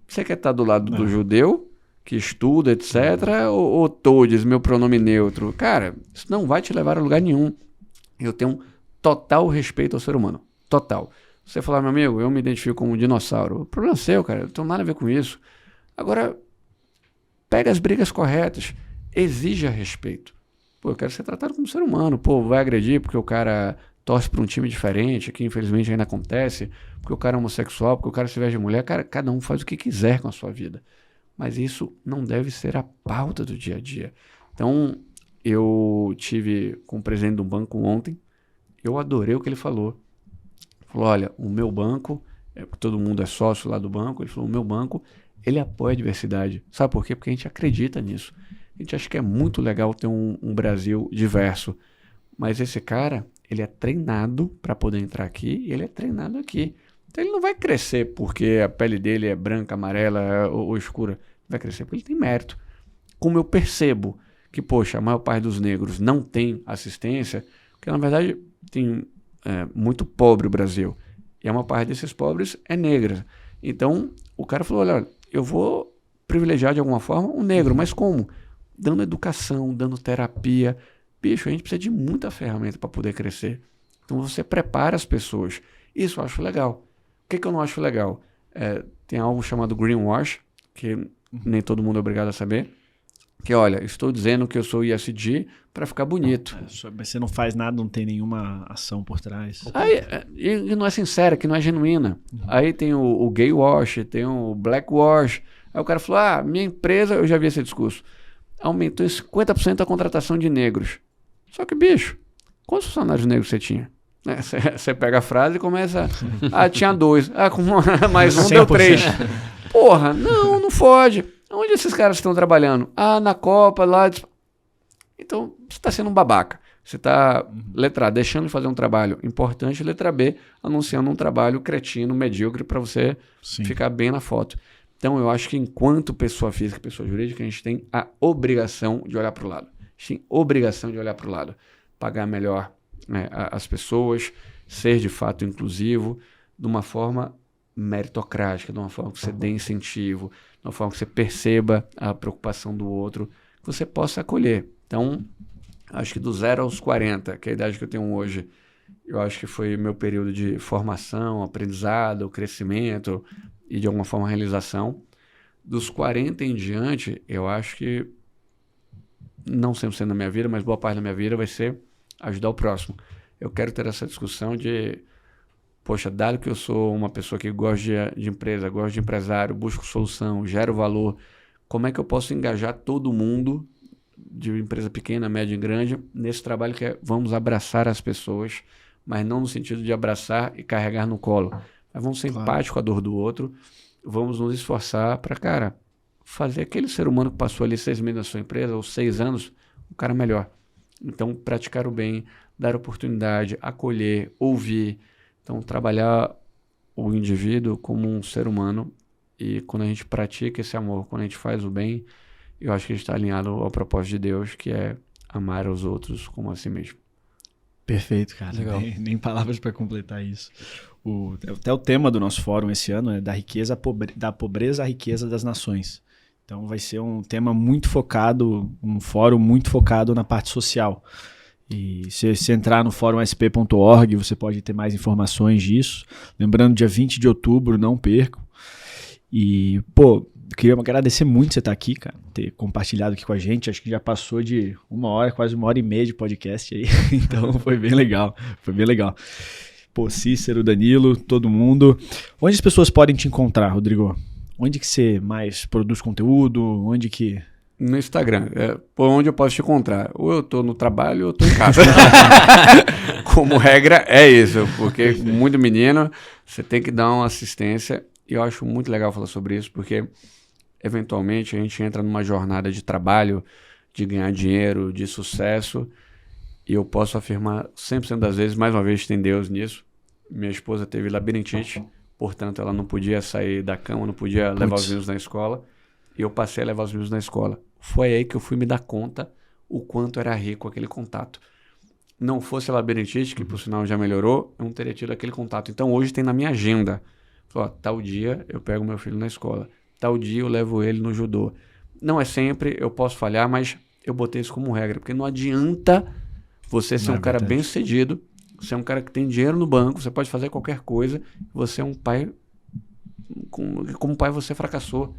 você quer estar do lado do judeu, que estuda, etc., ou todes, meu pronome neutro? Cara, isso não vai te levar a lugar nenhum. Eu tenho um total respeito ao ser humano. Total. Você falar, meu amigo, eu me identifico como um dinossauro. O problema é seu, cara. Eu não tenho nada a ver com isso. Agora, pega as brigas corretas. Exija respeito. Eu quero ser tratado como ser humano. Vai agredir porque o cara torce para um time diferente, que infelizmente ainda acontece, porque o cara é homossexual, porque o cara se veste de mulher. Cara, cada um faz o que quiser com a sua vida. Mas isso não deve ser a pauta do dia a dia. Então, eu tive com o presidente do banco ontem, eu adorei o que ele falou. Falou, olha, o meu banco, todo mundo é sócio lá do banco, ele falou, o meu banco, ele apoia a diversidade. Sabe por quê? Porque a gente acredita nisso. A gente acha que é muito legal ter um Brasil diverso. Mas esse cara, ele é treinado para poder entrar aqui e ele é treinado aqui. Então ele não vai crescer porque a pele dele é branca, amarela ou escura. Vai crescer porque ele tem mérito. Como eu percebo que, poxa, a maior parte dos negros não tem assistência, porque na verdade tem muito pobre o Brasil. E a maior parte desses pobres é negra. Então o cara falou, olha, eu vou privilegiar de alguma forma um negro, mas como? Dando educação, dando terapia. Bicho, a gente precisa de muita ferramenta para poder crescer. Então você prepara as pessoas. Isso eu acho legal. O que eu não acho legal? Tem algo chamado greenwash, que nem todo mundo é obrigado a saber. Que olha, estou dizendo que eu sou ESG para ficar bonito. Mas você não faz nada, não tem nenhuma ação por trás. Aí, e não é sincera, que não é genuína. Aí tem o gay wash, tem o black wash. Aí o cara falou, minha empresa, eu já vi esse discurso, aumentou em 50% a contratação de negros. Só que, bicho, Quantos funcionários negros você tinha? Você pega a frase e começa... tinha 2. Com mais um 100%. Deu 3. Porra, não fode. Onde esses caras estão trabalhando? Na Copa, lá... Então, você está sendo um babaca. Você está, letra A, deixando de fazer um trabalho importante, letra B, anunciando um trabalho cretino, medíocre, para você ficar bem na foto. Então, eu acho que enquanto pessoa física e pessoa jurídica, a gente tem a obrigação de olhar para o lado. A gente tem obrigação de olhar para o lado. Pagar melhor as pessoas, ser de fato inclusivo, de uma forma meritocrática, de uma forma que você dê incentivo, de uma forma que você perceba a preocupação do outro, que você possa acolher. Então, acho que do 0 aos 40, que é a idade que eu tenho hoje, eu acho que foi meu período de formação, aprendizado, crescimento e, de alguma forma, realização. Dos 40 em diante, eu acho que, não 100% da minha vida, mas boa parte da minha vida vai ser ajudar o próximo. Eu quero ter essa discussão de, poxa, dado que eu sou uma pessoa que gosta de empresa, gosto de empresário, busco solução, gero valor, como é que eu posso engajar todo mundo de empresa pequena, média e grande, nesse trabalho que é vamos abraçar as pessoas, mas não no sentido de abraçar e carregar no colo. Mas vamos ser empáticos com a dor do outro, vamos nos esforçar para, cara, fazer aquele ser humano que passou ali 6 meses na sua empresa, ou 6 anos, um cara melhor. Então, praticar o bem, dar oportunidade, acolher, ouvir. Então, trabalhar o indivíduo como um ser humano, e quando a gente pratica esse amor, quando a gente faz o bem, eu acho que a gente está alinhado ao propósito de Deus, que é amar os outros como a si mesmo. Perfeito, cara. Legal. Nem palavras para completar isso. Até o tema do nosso fórum esse ano é da pobreza à riqueza das nações. Então vai ser um tema muito focado, um fórum muito focado na parte social. E se você entrar no fórumsp.org, você pode ter mais informações disso. Lembrando, dia 20 de outubro, não percam. E, queria agradecer muito você estar aqui, cara, ter compartilhado aqui com a gente. Acho que já passou de 1 hora, quase 1h30 de podcast aí. Então foi bem legal, Cícero, Danilo, todo mundo. Onde as pessoas podem te encontrar, Rodrigo? Onde que você mais produz conteúdo? Onde que... No Instagram. Por onde eu posso te encontrar? Ou eu tô no trabalho ou eu tô em casa. Como regra, é isso. Porque muito menino, você tem que dar uma assistência. E eu acho muito legal falar sobre isso, porque eventualmente a gente entra numa jornada de trabalho, de ganhar dinheiro, de sucesso. E eu posso afirmar 100% das vezes, mais uma vez tem Deus nisso. Minha esposa teve labirintite, portanto ela não podia sair da cama, não podia levar os meninos na escola. E eu passei a levar os meninos na escola. Foi aí que eu fui me dar conta o quanto era rico aquele contato. Não fosse a labirintite, que por sinal já melhorou, eu não teria tido aquele contato. Então hoje tem na minha agenda. Tal dia eu pego meu filho na escola. Tal dia eu levo ele no judô. Não é sempre, eu posso falhar, mas eu botei isso como regra. Porque não adianta você ser um cara bem sucedido, você é um cara que tem dinheiro no banco, você pode fazer qualquer coisa, você é um pai, como pai você fracassou.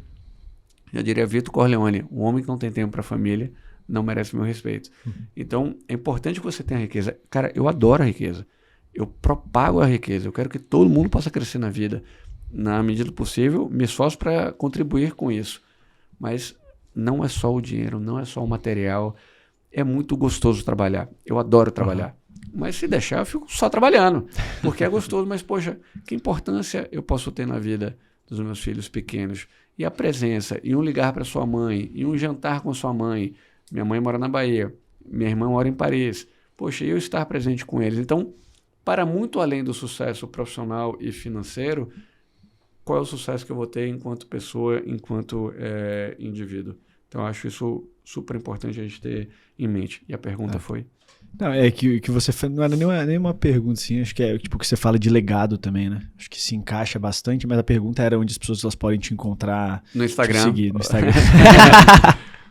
Já diria Vitor Corleone, um homem que não tem tempo para a família não merece meu respeito. Então, é importante que você tenha riqueza. Cara, eu adoro a riqueza. Eu propago a riqueza. Eu quero que todo mundo possa crescer na vida. Na medida do possível, me esforço para contribuir com isso. Mas não é só o dinheiro, não é só o material. É muito gostoso trabalhar. Eu adoro trabalhar. Mas se deixar, eu fico só trabalhando. Porque é gostoso, mas, poxa, que importância eu posso ter na vida dos meus filhos pequenos? E a presença, e um ligar para sua mãe, e um jantar com sua mãe. Minha mãe mora na Bahia, minha irmã mora em Paris. Poxa, eu estar presente com eles. Então, para muito além do sucesso profissional e financeiro, qual é o sucesso que eu vou ter enquanto pessoa, enquanto indivíduo? Então, eu acho isso super importante a gente ter em mente. E a pergunta foi? Não, é que você não era nenhuma pergunta, assim, acho que é tipo que você fala de legado também, né? Acho que se encaixa bastante, mas a pergunta era onde as pessoas elas podem te encontrar, no Instagram. te seguir no Instagram.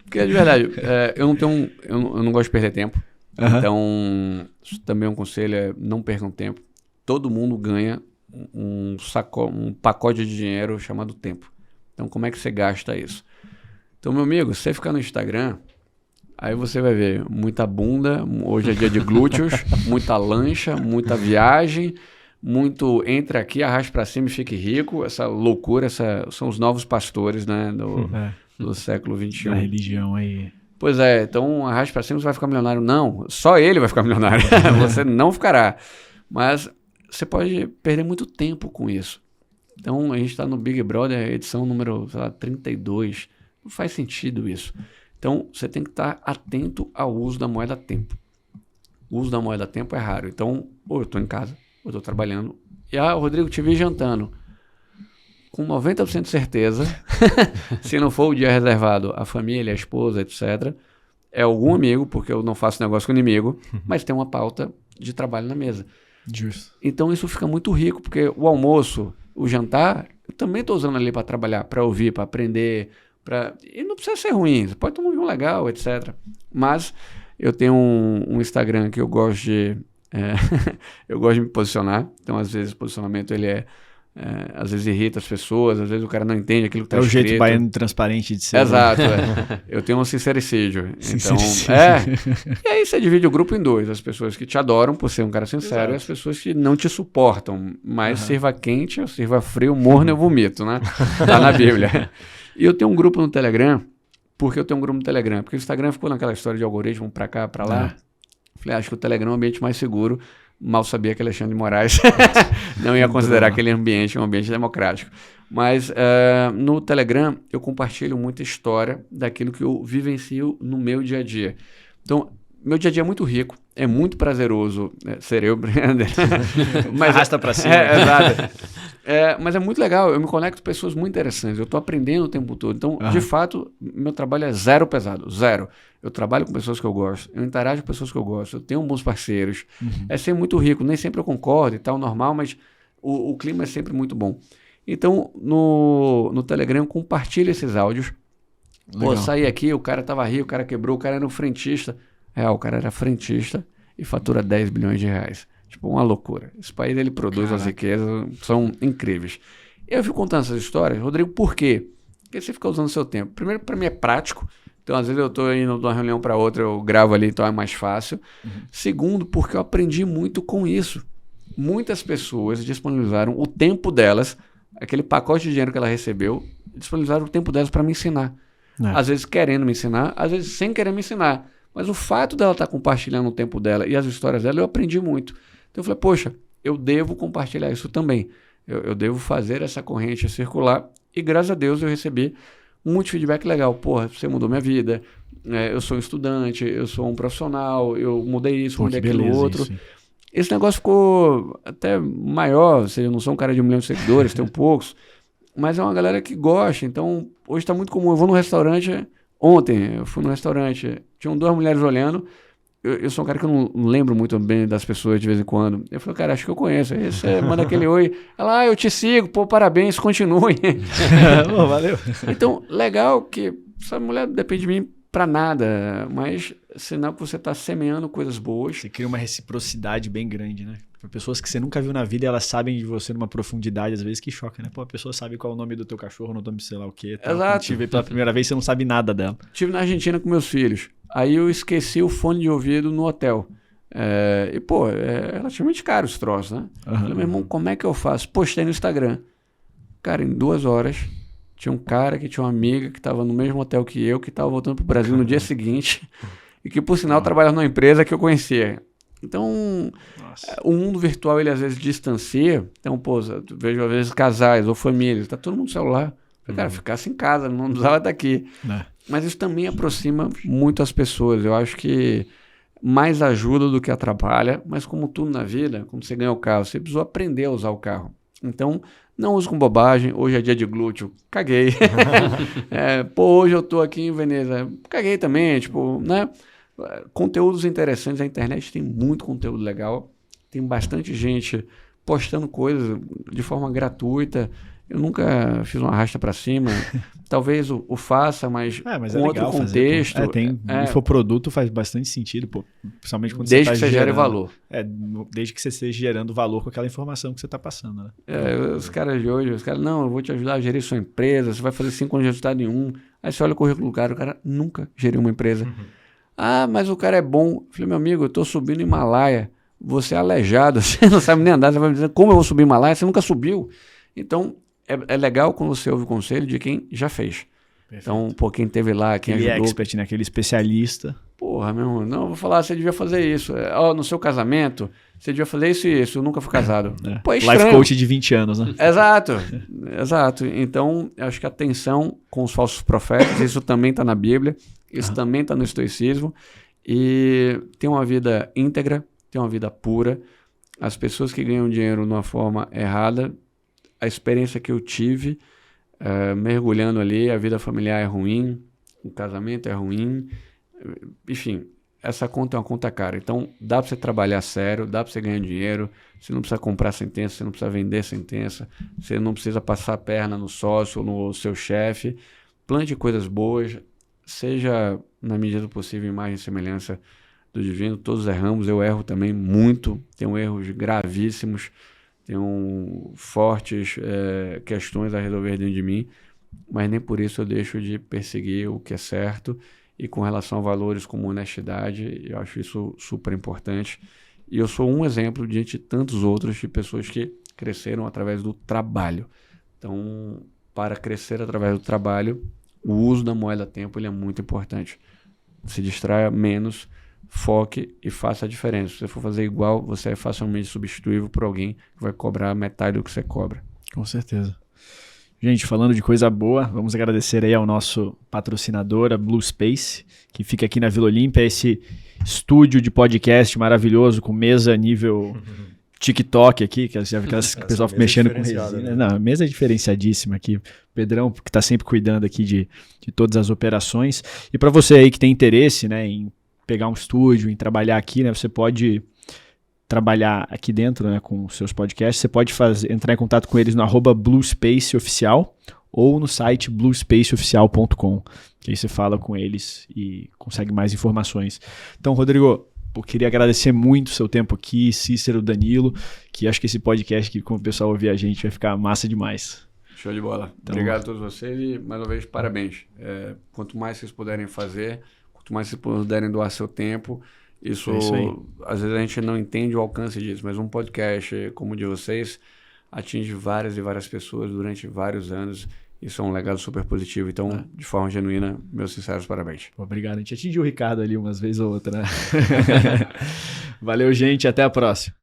Porque, de verdade, eu não gosto de perder tempo. Então, também um conselho é não percam tempo. Todo mundo ganha um pacote de dinheiro chamado tempo. Então, como é que você gasta isso? Então, meu amigo, se você ficar no Instagram, aí você vai ver muita bunda, hoje é dia de glúteos, muita lancha, muita viagem, muito entre aqui, arraste pra cima e fique rico. Essa loucura, são os novos pastores, né, do século XXI. A religião aí. Pois é, então arraste para cima, você vai ficar milionário. Não, só ele vai ficar milionário. Você não ficará. Mas você pode perder muito tempo com isso. Então a gente está no Big Brother, edição número 32. Não faz sentido isso. Então você tem que estar atento ao uso da moeda tempo. O uso da moeda tempo é raro. Então, ou eu estou em casa, ou eu estou trabalhando. E Rodrigo, te vi jantando. Com 90% de certeza, se não for o dia reservado à família, à esposa, etc., é algum amigo, porque eu não faço negócio com inimigo, mas tem uma pauta de trabalho na mesa. Justo. Então isso fica muito rico, porque o almoço, o jantar, eu também estou usando ali para trabalhar, para ouvir, para aprender. E não precisa ser ruim, você pode tomar um vinho legal, etc. Mas eu tenho um Instagram que eu gosto de... eu gosto de me posicionar, então às vezes o posicionamento ele às vezes irrita as pessoas, às vezes o cara não entende aquilo que está escrito. É o jeito baiano transparente de ser. Exato, Eu tenho um sincericídio. Então, E aí você divide o grupo em dois, as pessoas que te adoram por ser um cara sincero e as pessoas que não te suportam, mas sirva quente ou sirva frio, morno eu vomito, né? Tá na Bíblia. E eu tenho um grupo no Telegram, porque o Instagram ficou naquela história de algoritmo pra cá, pra lá. Falei, acho que o Telegram é um ambiente mais seguro. Mal sabia que Alexandre de Moraes não ia considerar aquele ambiente um ambiente democrático. Mas no Telegram eu compartilho muita história daquilo que eu vivencio no meu dia a dia. Então, meu dia a dia é muito rico, é muito prazeroso ser eu, mas arrasta pra cima. Exato. Mas é muito legal, eu me conecto com pessoas muito interessantes, eu estou aprendendo o tempo todo. Então, de fato, meu trabalho é zero pesado, zero. Eu trabalho com pessoas que eu gosto, eu interajo com pessoas que eu gosto, eu tenho bons parceiros. É sempre muito rico, nem sempre eu concordo e tal, normal, mas o clima é sempre muito bom. Então, no Telegram, eu compartilho esses áudios. Pô, saí aqui, o cara tava rico, o cara quebrou, o cara era um frentista. O cara era frentista e fatura 10 bilhões de reais. Tipo, uma loucura. Esse país, ele produz as riquezas, são incríveis. E eu fico contando essas histórias, Rodrigo, por quê? Porque você fica usando o seu tempo. Primeiro, para mim é prático. Então, às vezes eu estou indo de uma reunião para outra, eu gravo ali, então é mais fácil. Segundo, porque eu aprendi muito com isso. Muitas pessoas disponibilizaram o tempo delas, aquele pacote de dinheiro que ela recebeu, disponibilizaram o tempo delas para me ensinar. Às vezes querendo me ensinar, às vezes sem querer me ensinar. Mas o fato dela estar compartilhando o tempo dela e as histórias dela, eu aprendi muito. Então eu falei, poxa, eu devo compartilhar isso também. Eu devo fazer essa corrente circular. E graças a Deus eu recebi muito feedback legal. Porra, você mudou minha vida. Eu sou um estudante, eu sou um profissional, eu mudei isso, mudei aquilo outro. Isso. Esse negócio ficou até maior. Ou seja, eu não sou um cara de 1 milhão de seguidores, tenho poucos. Mas é uma galera que gosta. Então, hoje está muito comum. Eu vou no restaurante... Ontem eu fui no restaurante, tinham 2 mulheres olhando, eu sou um cara que eu não lembro muito bem das pessoas de vez em quando. Eu falei, cara, acho que eu conheço. Aí você manda aquele oi, ela, eu te sigo, pô, parabéns, continue. Valeu. Então, legal que essa mulher não depende de mim pra nada, mas sinal que você tá semeando coisas boas. Você cria uma reciprocidade bem grande, né? Para pessoas que você nunca viu na vida, elas sabem de você numa profundidade, às vezes, que choca, né? Pô, a pessoa sabe qual é o nome do teu cachorro, não nome sei lá o quê. Tal. Exato. Quando te vê pela primeira vez, você não sabe nada dela. Estive na Argentina com meus filhos. Aí eu esqueci o fone de ouvido no hotel. E, pô, é relativamente caro os troços, né? Eu falei, meu irmão, como é que eu faço? Postei no Instagram. Cara, em 2 horas, tinha um cara que tinha uma amiga que estava no mesmo hotel que eu, que estava voltando pro Brasil no dia seguinte. E que, por sinal, trabalhava numa empresa que eu conhecia. Então, o mundo virtual, ele às vezes distancia. Então, pô, eu vejo às vezes casais ou famílias, tá todo mundo no celular. Cara, ficasse em casa, não precisava estar aqui. Mas isso também aproxima muito as pessoas. Eu acho que mais ajuda do que atrapalha, mas como tudo na vida, quando você ganha o carro, você precisou aprender a usar o carro. Então, não use com bobagem. Hoje é dia de glúteo, caguei. Hoje eu tô aqui em Veneza, caguei também, tipo, né? Conteúdos interessantes, a internet tem muito conteúdo legal, tem bastante gente postando coisas de forma gratuita. Eu nunca fiz uma arrasta para cima, talvez o faça, mas com outro contexto. Infoproduto faz bastante sentido, pô, principalmente quando desde você que você gere valor. Desde que você esteja gerando valor com aquela informação que você está passando, né? Os caras de hoje, não, eu vou te ajudar a gerir sua empresa, você vai fazer 5 anos de resultado em 1. Aí você olha o currículo do cara, o cara nunca geriu uma empresa. Mas o cara é bom. Eu falei, meu amigo, eu tô subindo Himalaia, você é aleijado, você não sabe nem andar, você vai me dizer, como eu vou subir Himalaia? Você nunca subiu. Então, é legal quando você ouve o conselho de quem já fez. Então, pô, quem teve lá, quem Aquele ajudou... expert, né? Aquele especialista. Porra, meu irmão, não, eu vou falar, você devia fazer isso. Ó, no seu casamento, você devia fazer isso e isso. Eu nunca fui casado. Pô, é estranho. Life coach de 20 anos, né? Exato, exato. Então, eu acho que a tensão com os falsos profetas, isso também está na Bíblia, isso também está no estoicismo. E ter uma vida íntegra, ter uma vida pura. As pessoas que ganham dinheiro de uma forma errada, a experiência que eu tive, mergulhando ali, a vida familiar é ruim, o casamento é ruim, enfim, essa conta é uma conta cara. Então, dá para você trabalhar sério, dá para você ganhar dinheiro, você não precisa comprar sentença, você não precisa vender sentença, você não precisa passar a perna no sócio ou no seu chefe. Plante coisas boas, seja, na medida do possível, imagem e semelhança do divino. Todos erramos, eu erro também muito, tenho erros gravíssimos, tenho fortes questões a resolver dentro de mim, mas nem por isso eu deixo de perseguir o que é certo. E com relação a valores como honestidade, eu acho isso super importante. E eu sou um exemplo diante de tantos outros de pessoas que cresceram através do trabalho. Então, para crescer através do trabalho, o uso da moeda tempo ele é muito importante. Se distraia menos, foque e faça a diferença. Se você for fazer igual, você é facilmente substituível por alguém que vai cobrar metade do que você cobra. Com certeza. Gente, falando de coisa boa, vamos agradecer aí ao nosso patrocinador, a Blue Space, que fica aqui na Vila Olímpia, esse estúdio de podcast maravilhoso, com mesa nível TikTok aqui, que já aquelas pessoal mexendo com resina. Né? Não, a mesa é diferenciadíssima aqui. O Pedrão, que está sempre cuidando aqui de todas as operações. E para você aí que tem interesse, né, em pegar um estúdio, em trabalhar aqui, né, você pode trabalhar aqui dentro, né, com os seus podcasts, você pode entrar em contato com eles no @bluespaceoficial ou no site bluespaceoficial.com, que aí você fala com eles e consegue mais informações. Então, Rodrigo, eu queria agradecer muito o seu tempo aqui, Cícero, Danilo, que acho que esse podcast aqui, como o pessoal ouvir a gente, vai ficar massa demais. Show de bola. Então, obrigado a todos vocês e, mais uma vez, parabéns. Quanto mais vocês puderem fazer, quanto mais vocês puderem doar seu tempo, isso às vezes a gente não entende o alcance disso, mas um podcast como o de vocês atinge várias e várias pessoas durante vários anos. Isso é um legado super positivo. Então, de forma genuína, meus sinceros parabéns. Obrigado. A gente atingiu o Ricardo ali umas vezes ou outra, né? Valeu, gente. Até a próxima.